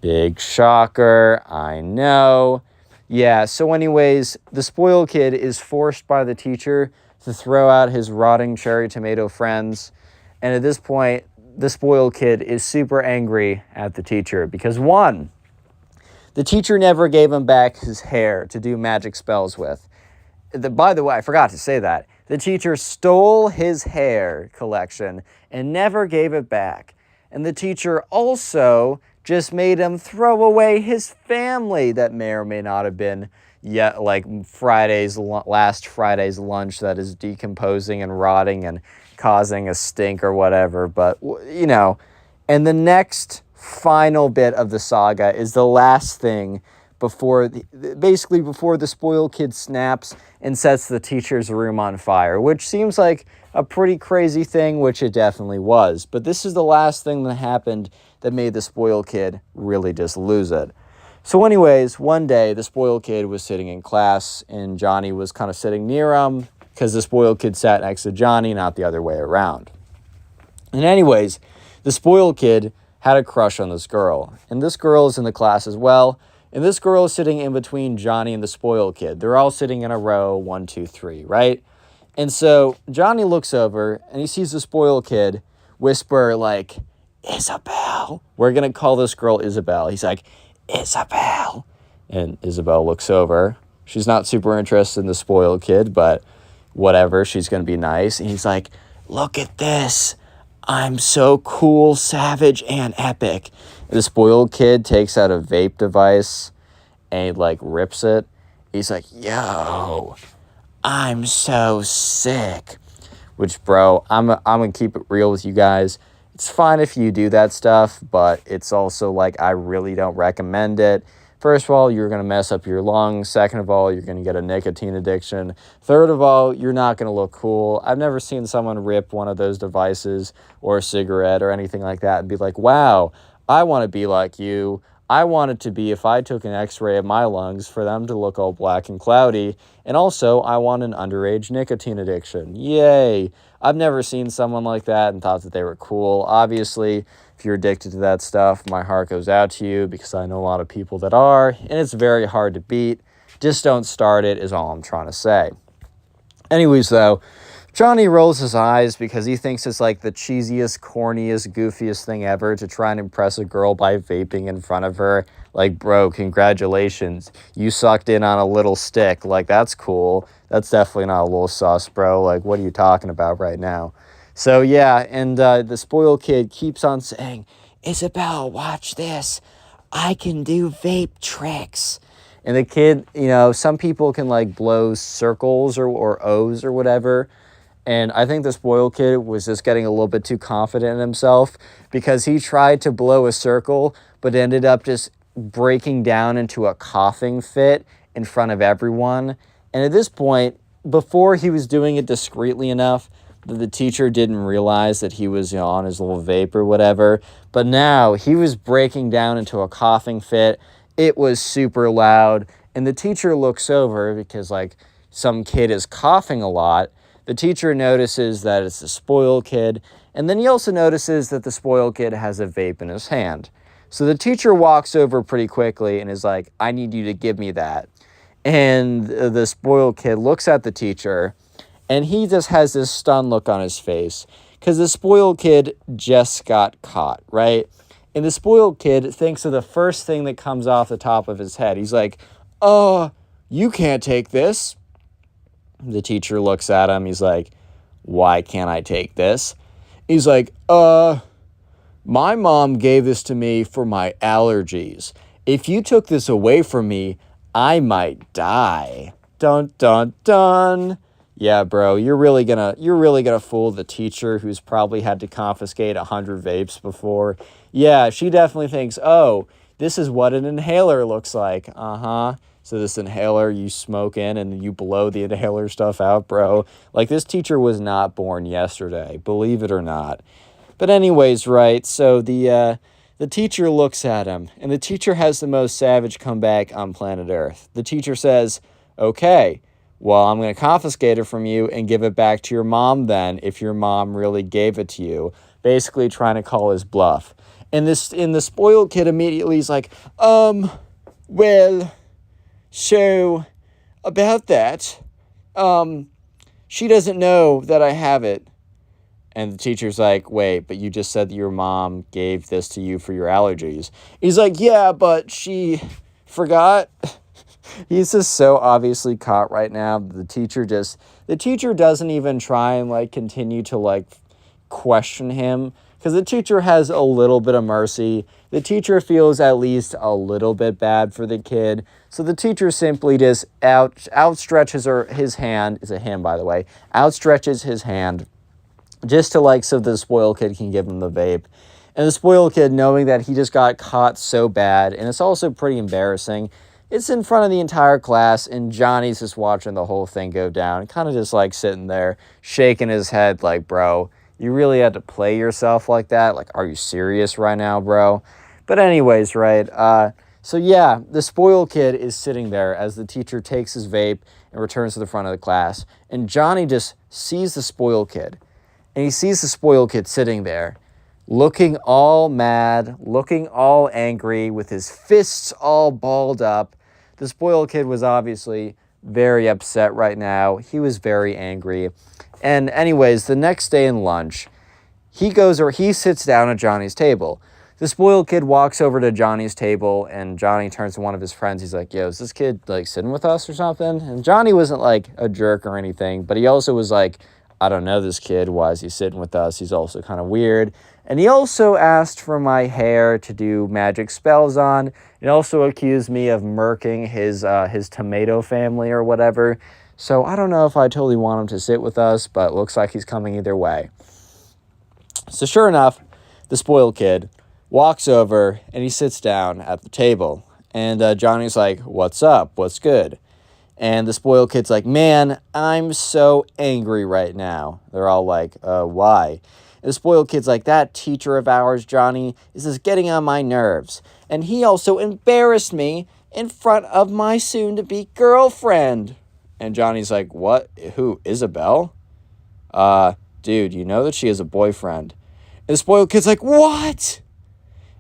big shocker. I know. Yeah, so anyways, the spoiled kid is forced by the teacher to throw out his rotting cherry tomato friends. And at this point, the spoiled kid is super angry at the teacher because, one, the teacher never gave him back his hair to do magic spells with. By the way, I forgot to say that. The teacher stole his hair collection and never gave it back. And the teacher also just made him throw away his family that may or may not have been yet like last Friday's lunch that is decomposing and rotting and causing a stink or whatever. But, you know, and the next final bit of the saga is the last thing before the spoiled kid snaps and sets the teacher's room on fire, which seems like a pretty crazy thing, which it definitely was. But this is the last thing that happened that made the spoiled kid really just lose it. So anyways, one day the spoiled kid was sitting in class and Johnny was kind of sitting near him because the spoiled kid sat next to Johnny, not the other way around. And anyways, the spoiled kid had a crush on this girl, and this girl is in the class as well. And this girl is sitting in between Johnny and the spoiled kid. They're all sitting in a row, 1, 2, 3, right? And so Johnny looks over and he sees the spoiled kid whisper like, Isabel. We're going to call this girl Isabel. He's like, Isabel. And Isabel looks over. She's not super interested in the spoiled kid, but whatever, she's going to be nice. And he's like, look at this. I'm so cool, savage, and epic. The spoiled kid takes out a vape device and he like rips it. He's like, yo, I'm so sick. Which, bro, I'm going to keep it real with you guys. It's fine if you do that stuff, but it's also like I really don't recommend it. First of all, you're going to mess up your lungs. Second of all, you're going to get a nicotine addiction. Third of all, you're not going to look cool. I've never seen someone rip one of those devices or a cigarette or anything like that and be like, wow, I want to be like you. I want it to be, if I took an x-ray of my lungs, for them to look all black and cloudy. And also, I want an underage nicotine addiction. Yay. I've never seen someone like that and thought that they were cool. Obviously, if you're addicted to that stuff, my heart goes out to you because I know a lot of people that are, and it's very hard to beat. Just don't start it is all I'm trying to say. Anyways, though, Johnny rolls his eyes because he thinks it's like the cheesiest, corniest, goofiest thing ever to try and impress a girl by vaping in front of her. Like, bro, congratulations. You sucked in on a little stick. Like, that's cool. That's definitely not a little sus, bro. Like, what are you talking about right now? So, yeah, and the spoiled kid keeps on saying, Isabel, watch this. I can do vape tricks. And the kid, some people can, like, blow circles or O's or whatever. And I think the spoiled kid was just getting a little bit too confident in himself because he tried to blow a circle, but ended up just breaking down into a coughing fit in front of everyone. And at this point, before he was doing it discreetly enough that the teacher didn't realize that he was, on his little vape or whatever. But now he was breaking down into a coughing fit. It was super loud. And the teacher looks over because, like, some kid is coughing a lot. The teacher notices that it's the spoiled kid, and then he also notices that the spoiled kid has a vape in his hand. So the teacher walks over pretty quickly and is like, I need you to give me that. And the spoiled kid looks at the teacher, and he just has this stunned look on his face, because the spoiled kid just got caught, right? And the spoiled kid thinks of the first thing that comes off the top of his head. He's like, you can't take this. The teacher looks at him. He's like, why can't I take this? He's like, my mom gave this to me for my allergies. If you took this away from me, I might die. Dun, dun, dun. Yeah, bro, you're really gonna fool the teacher who's probably had to confiscate 100 vapes before. Yeah, she definitely thinks, oh, this is what an inhaler looks like. Uh-huh. So this inhaler you smoke in and you blow the inhaler stuff out, bro. Like, this teacher was not born yesterday, believe it or not. But anyways, right, so the teacher looks at him, and the teacher has the most savage comeback on planet Earth. The teacher says, okay, well, I'm going to confiscate it from you and give it back to your mom then, if your mom really gave it to you. Basically trying to call his bluff. And the spoiled kid immediately is like, well, so about that, she doesn't know that I have it. And the teacher's like, wait, but you just said that your mom gave this to you for your allergies. He's like, yeah, but she forgot. He's just so obviously caught right now. The teacher doesn't even try and, like, continue to, like, question him, because the teacher has a little bit of mercy. The teacher feels at least a little bit bad for the kid. So the teacher simply just outstretches his hand. It's a him, by the way. Outstretches his hand just to, like, so the spoiled kid can give him the vape. And the spoiled kid, knowing that he just got caught so bad, and it's also pretty embarrassing, it's in front of the entire class, and Johnny's just watching the whole thing go down, kind of just, like, sitting there, shaking his head like, bro, you really had to play yourself like that? Like, are you serious right now, bro? But anyways, right, so yeah, the spoiled kid is sitting there as the teacher takes his vape and returns to the front of the class, and Johnny just sees the spoiled kid, and he sees the spoiled kid sitting there, looking all mad, looking all angry, with his fists all balled up. The spoiled kid was obviously very upset right now. He was very angry. And anyways, the next day in lunch, he sits down at Johnny's table. The spoiled kid walks over to Johnny's table, and Johnny turns to one of his friends. He's like, yo, is this kid, like, sitting with us or something? And Johnny wasn't, like, a jerk or anything, but he also was like, I don't know this kid. Why is he sitting with us? He's also kind of weird. And he also asked for my hair to do magic spells on. He also accused me of murking his tomato family or whatever. So I don't know if I totally want him to sit with us, but it looks like he's coming either way. So sure enough, the spoiled kid walks over and he sits down at the table. And Johnny's like, "What's up? What's good?" And the spoiled kid's like, "Man, I'm so angry right now." They're all like, why? And the spoiled kid's like, "That teacher of ours, Johnny, is just getting on my nerves. And he also embarrassed me in front of my soon-to-be girlfriend." And Johnny's like, "What? Who? Isabel? Dude, you know that she has a boyfriend." And the spoiled kid's like, "What?"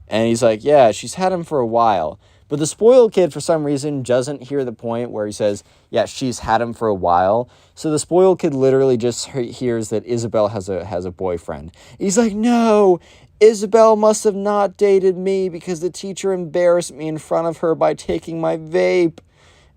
And he's like, "Yeah, she's had him for a while." But the spoiled kid, for some reason, doesn't hear the point where he says, "Yeah, she's had him for a while." So the spoiled kid literally just hears that Isabel has a boyfriend. He's like, "No, Isabel must have not dated me because the teacher embarrassed me in front of her by taking my vape."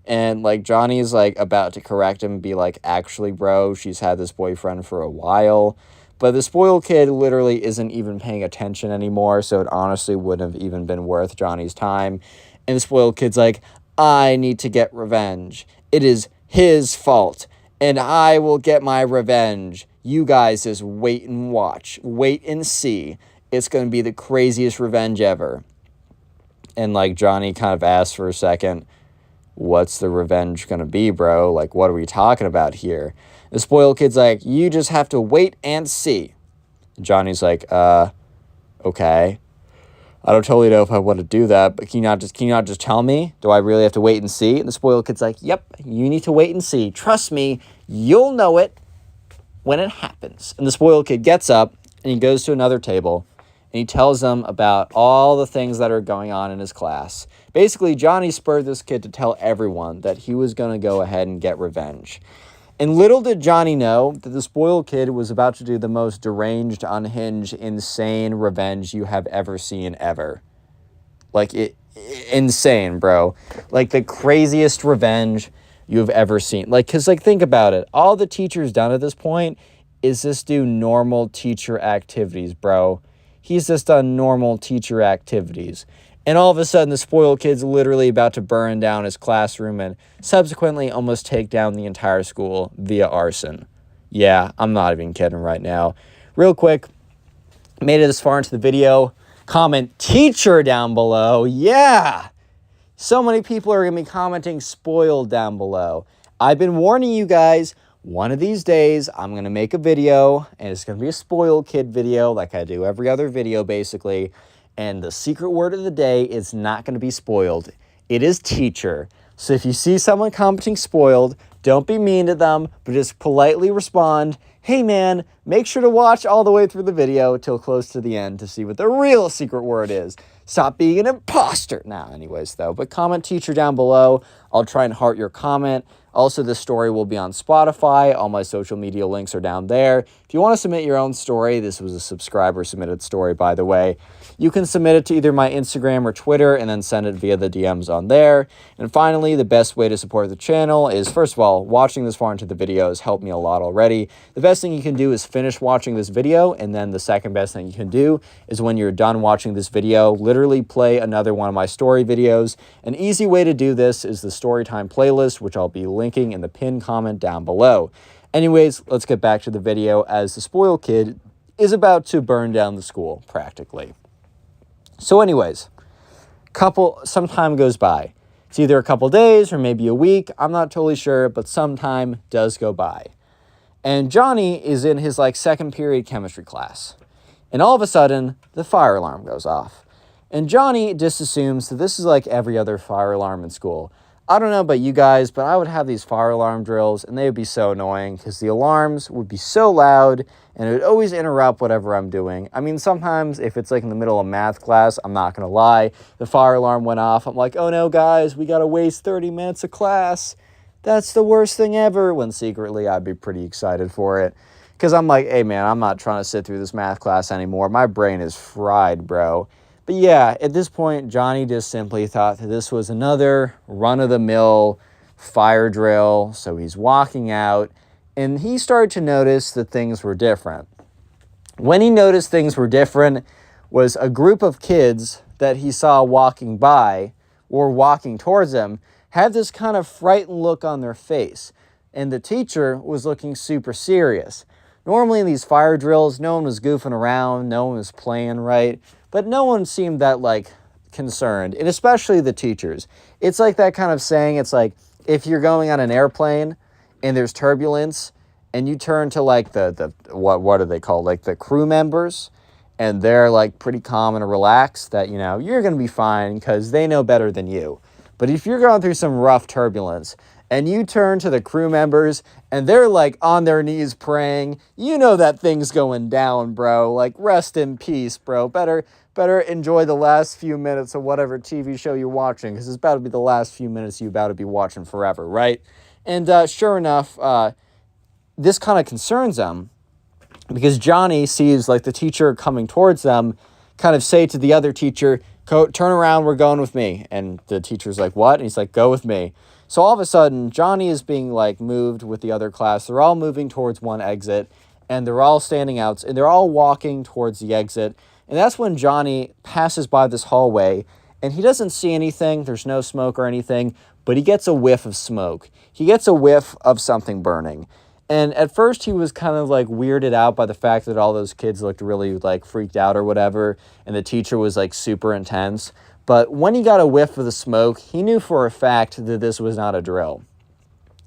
And, like, Johnny's, like, about to correct him and be like, "Actually, bro, she's had this boyfriend for a while." But the spoiled kid literally isn't even paying attention anymore, so it honestly wouldn't have even been worth Johnny's time. And the spoiled kid's like, "I need to get revenge. It is his fault, and I will get my revenge. You guys just wait and watch. Wait and see. It's going to be the craziest revenge ever." And, like, Johnny kind of asks for a second, "What's the revenge going to be, bro? Like, what are we talking about here?" The spoiled kid's like, "You just have to wait and see." And Johnny's like, okay. I don't totally know if I want to do that, but can you not just tell me? Do I really have to wait and see?" And the spoiled kid's like, "Yep, you need to wait and see. Trust me, you'll know it when it happens." And the spoiled kid gets up and he goes to another table and he tells them about all the things that are going on in his class. Basically, Johnny spurred this kid to tell everyone that he was going to go ahead and get revenge. And little did Johnny know that the spoiled kid was about to do the most deranged, unhinged, insane revenge you have ever seen ever. Like, insane, bro. Like, the craziest revenge you've ever seen. Like, because, like, think about it. All the teacher's done at this point is just do normal teacher activities, bro. He's just done normal teacher activities. And all of a sudden, the spoiled kid's literally about to burn down his classroom and subsequently almost take down the entire school via arson. Yeah, I'm not even kidding right now. Real quick, made it this far into the video. Comment teacher down below. Yeah! So many people are going to be commenting spoiled down below. I've been warning you guys, one of these days, I'm going to make a video, and it's going to be a spoiled kid video like I do every other video, basically. And the secret word of the day is not going to be spoiled. It is teacher. So if you see someone commenting spoiled, don't be mean to them, but just politely respond, "Hey man, make sure to watch all the way through the video till close to the end to see what the real secret word is. Stop being an imposter." Now, anyways, though, but comment teacher down below. I'll try and heart your comment. Also, this story will be on Spotify. All my social media links are down there. If you want to submit your own story, this was a subscriber submitted story, by the way, you can submit it to either my Instagram or Twitter and then send it via the DMs on there. And finally, the best way to support the channel is, first of all, watching this far into the video has helped me a lot already. The best thing you can do is finish watching this video, and then the second best thing you can do is when you're done watching this video, literally play another one of my story videos. An easy way to do this is the Storytime playlist, which I'll be linking in the pinned comment down below. Anyways, let's get back to the video as the spoiled kid is about to burn down the school, practically. So anyways, some time goes by. It's either a couple days or maybe a week. I'm not totally sure, but some time does go by. And Johnny is in his second period chemistry class. And all of a sudden, the fire alarm goes off. And Johnny just assumes that this is like every other fire alarm in school. I don't know about you guys, but I would have these fire alarm drills and they would be so annoying because the alarms would be so loud and it would always interrupt whatever I'm doing. I mean, sometimes if it's like in the middle of math class, I'm not going to lie, the fire alarm went off. I'm like, oh no, guys, we got to waste 30 minutes of class. That's the worst thing ever. When secretly I'd be pretty excited for it because I'm like, hey man, I'm not trying to sit through this math class anymore. My brain is fried, bro. But yeah, at this point, Johnny just simply thought that this was another run-of-the-mill fire drill. So he's walking out, and he started to notice that things were different. When he noticed things were different was a group of kids that he saw walking by or walking towards him had this kind of frightened look on their face. and the teacher was looking super serious. Normally in these fire drills, no one was goofing around, no one was playing right, but no one seemed that concerned, and especially the teachers. It's like that kind of saying, it's like if you're going on an airplane and there's turbulence and you turn to the what are they called? Like the crew members, and they're like pretty calm and relaxed, that, you're going to be fine because they know better than you. But if you're going through some rough turbulence and you turn to the crew members and they're like on their knees praying, you know that thing's going down, bro. Like, rest in peace, bro. Better enjoy the last few minutes of whatever TV show you're watching, because it's about to be the last few minutes you're about to be watching forever, right? And sure enough, this kind of concerns them, because Johnny sees the teacher coming towards them kind of say to the other teacher, turn around, we're going with me. And the teacher's like, what? And he's like, go with me. So all of a sudden, Johnny is being moved with the other class. They're all moving towards one exit, and they're all standing out, and they're all walking towards the exit. And that's when Johnny passes by this hallway, and he doesn't see anything. There's no smoke or anything, but he gets a whiff of smoke. He gets a whiff of something burning. And at first he was kind of weirded out by the fact that all those kids looked really freaked out or whatever, and the teacher was super intense. But when he got a whiff of the smoke, he knew for a fact that this was not a drill.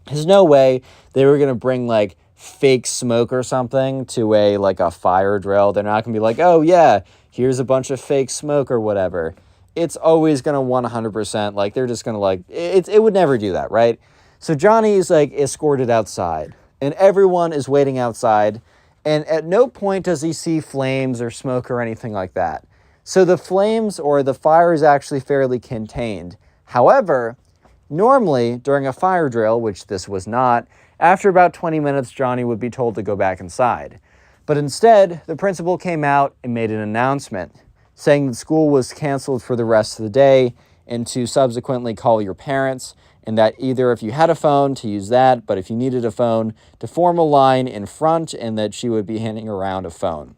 There's no way they were going to bring fake smoke or something to a fire drill. They're not going to be like, oh yeah, here's a bunch of fake smoke or whatever. It's always going to 100%, they're just going to it would never do that, right? So Johnny is escorted outside, and everyone is waiting outside, and at no point does he see flames or smoke or anything like that. So the flames or the fire is actually fairly contained. However, normally during a fire drill, which this was not, after about 20 minutes, Johnny would be told to go back inside. But instead, the principal came out and made an announcement saying that school was canceled for the rest of the day, and to subsequently call your parents, and that either if you had a phone to use that, but if you needed a phone, to form a line in front, and that she would be handing around a phone.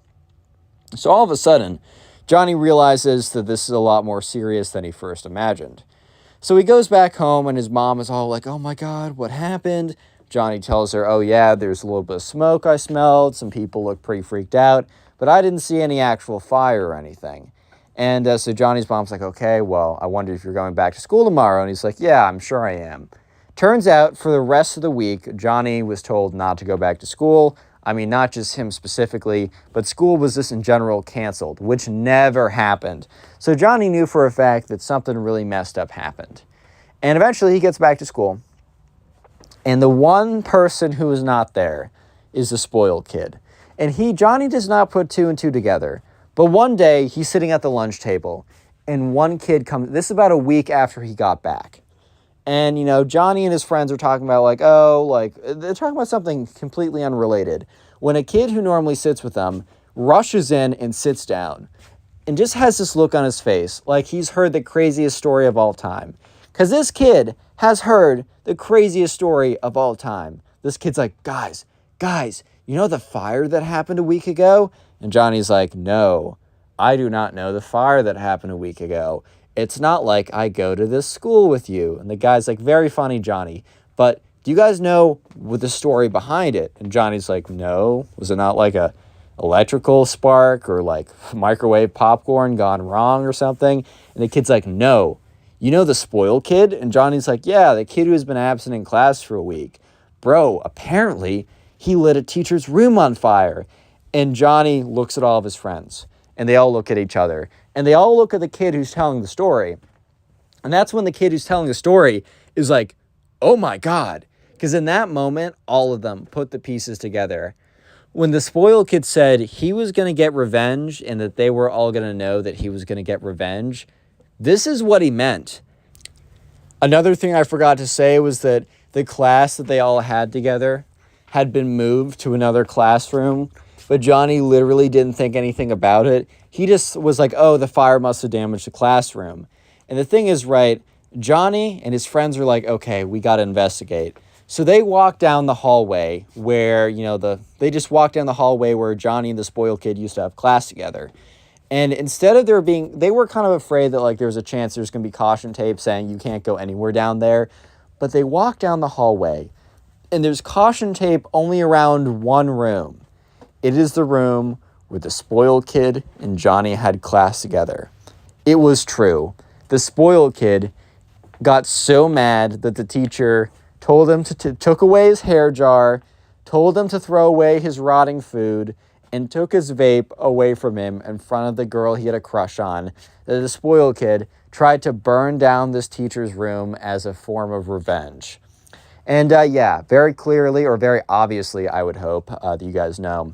So all of a sudden, Johnny realizes that this is a lot more serious than he first imagined. So he goes back home, and his mom is all like, oh my God, what happened? Johnny tells her, oh yeah, there's a little bit of smoke I smelled, some people look pretty freaked out, but I didn't see any actual fire or anything. And so Johnny's mom's like, okay, well, I wonder if you're going back to school tomorrow. And he's like, yeah, I'm sure I am. Turns out for the rest of the week, Johnny was told not to go back to school. I mean, not just him specifically, but school was just in general canceled, which never happened. So Johnny knew for a fact that something really messed up happened. And eventually he gets back to school. And the one person who is not there is the spoiled kid. And Johnny does not put two and two together. But one day, he's sitting at the lunch table, and one kid comes, this is about a week after he got back. And, Johnny and his friends are talking about, they're talking about something completely unrelated, when a kid who normally sits with them rushes in and sits down, and just has this look on his face, like he's heard the craziest story of all time. Because this kid has heard the craziest story of all time. This kid's like, guys, you know the fire that happened a week ago? And Johnny's like, no, I do not know the fire that happened a week ago. It's not like I go to this school with you. And the guy's like, very funny, Johnny, but do you guys know what the story behind it? And Johnny's like, no, was it not like a electrical spark or microwave popcorn gone wrong or something? And the kid's like, no, you know the spoiled kid? And Johnny's like, yeah, the kid who's been absent in class for a week. Bro, apparently he lit a teacher's room on fire. And Johnny looks at all of his friends, and they all look at each other, and they all look at the kid who's telling the story. And that's when the kid who's telling the story is like, oh my God. Because in that moment, all of them put the pieces together. When the spoiled kid said he was going to get revenge and that they were all going to know that he was going to get revenge, this is what he meant. Another thing I forgot to say was that the class that they all had together had been moved to another classroom. But Johnny literally didn't think anything about it. He just was like, oh, the fire must have damaged the classroom. And the thing is, right, Johnny and his friends are like, okay, we got to investigate. So they walk down the hallway where, they just walk down the hallway where Johnny and the spoiled kid used to have class together. And instead of they were kind of afraid that there was a chance there's going to be caution tape saying you can't go anywhere down there. But they walk down the hallway, And there's caution tape only around one room. It is the room where the spoiled kid and Johnny had class together. It was true. The spoiled kid got so mad that the teacher told him to took away his hair jar, told him to throw away his rotting food, and took his vape away from him in front of the girl he had a crush on, that the spoiled kid tried to burn down this teacher's room as a form of revenge. And yeah, very clearly, or very obviously, I would hope that you guys know,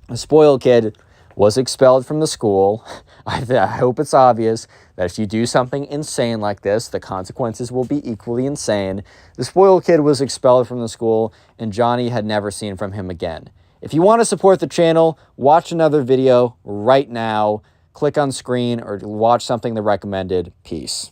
the spoiled kid was expelled from the school. I hope it's obvious that if you do something insane like this, the consequences will be equally insane. The spoiled kid was expelled from the school, and Johnny had never seen from him again. If you want to support the channel, watch another video right now. Click on screen or watch something that recommended. Peace.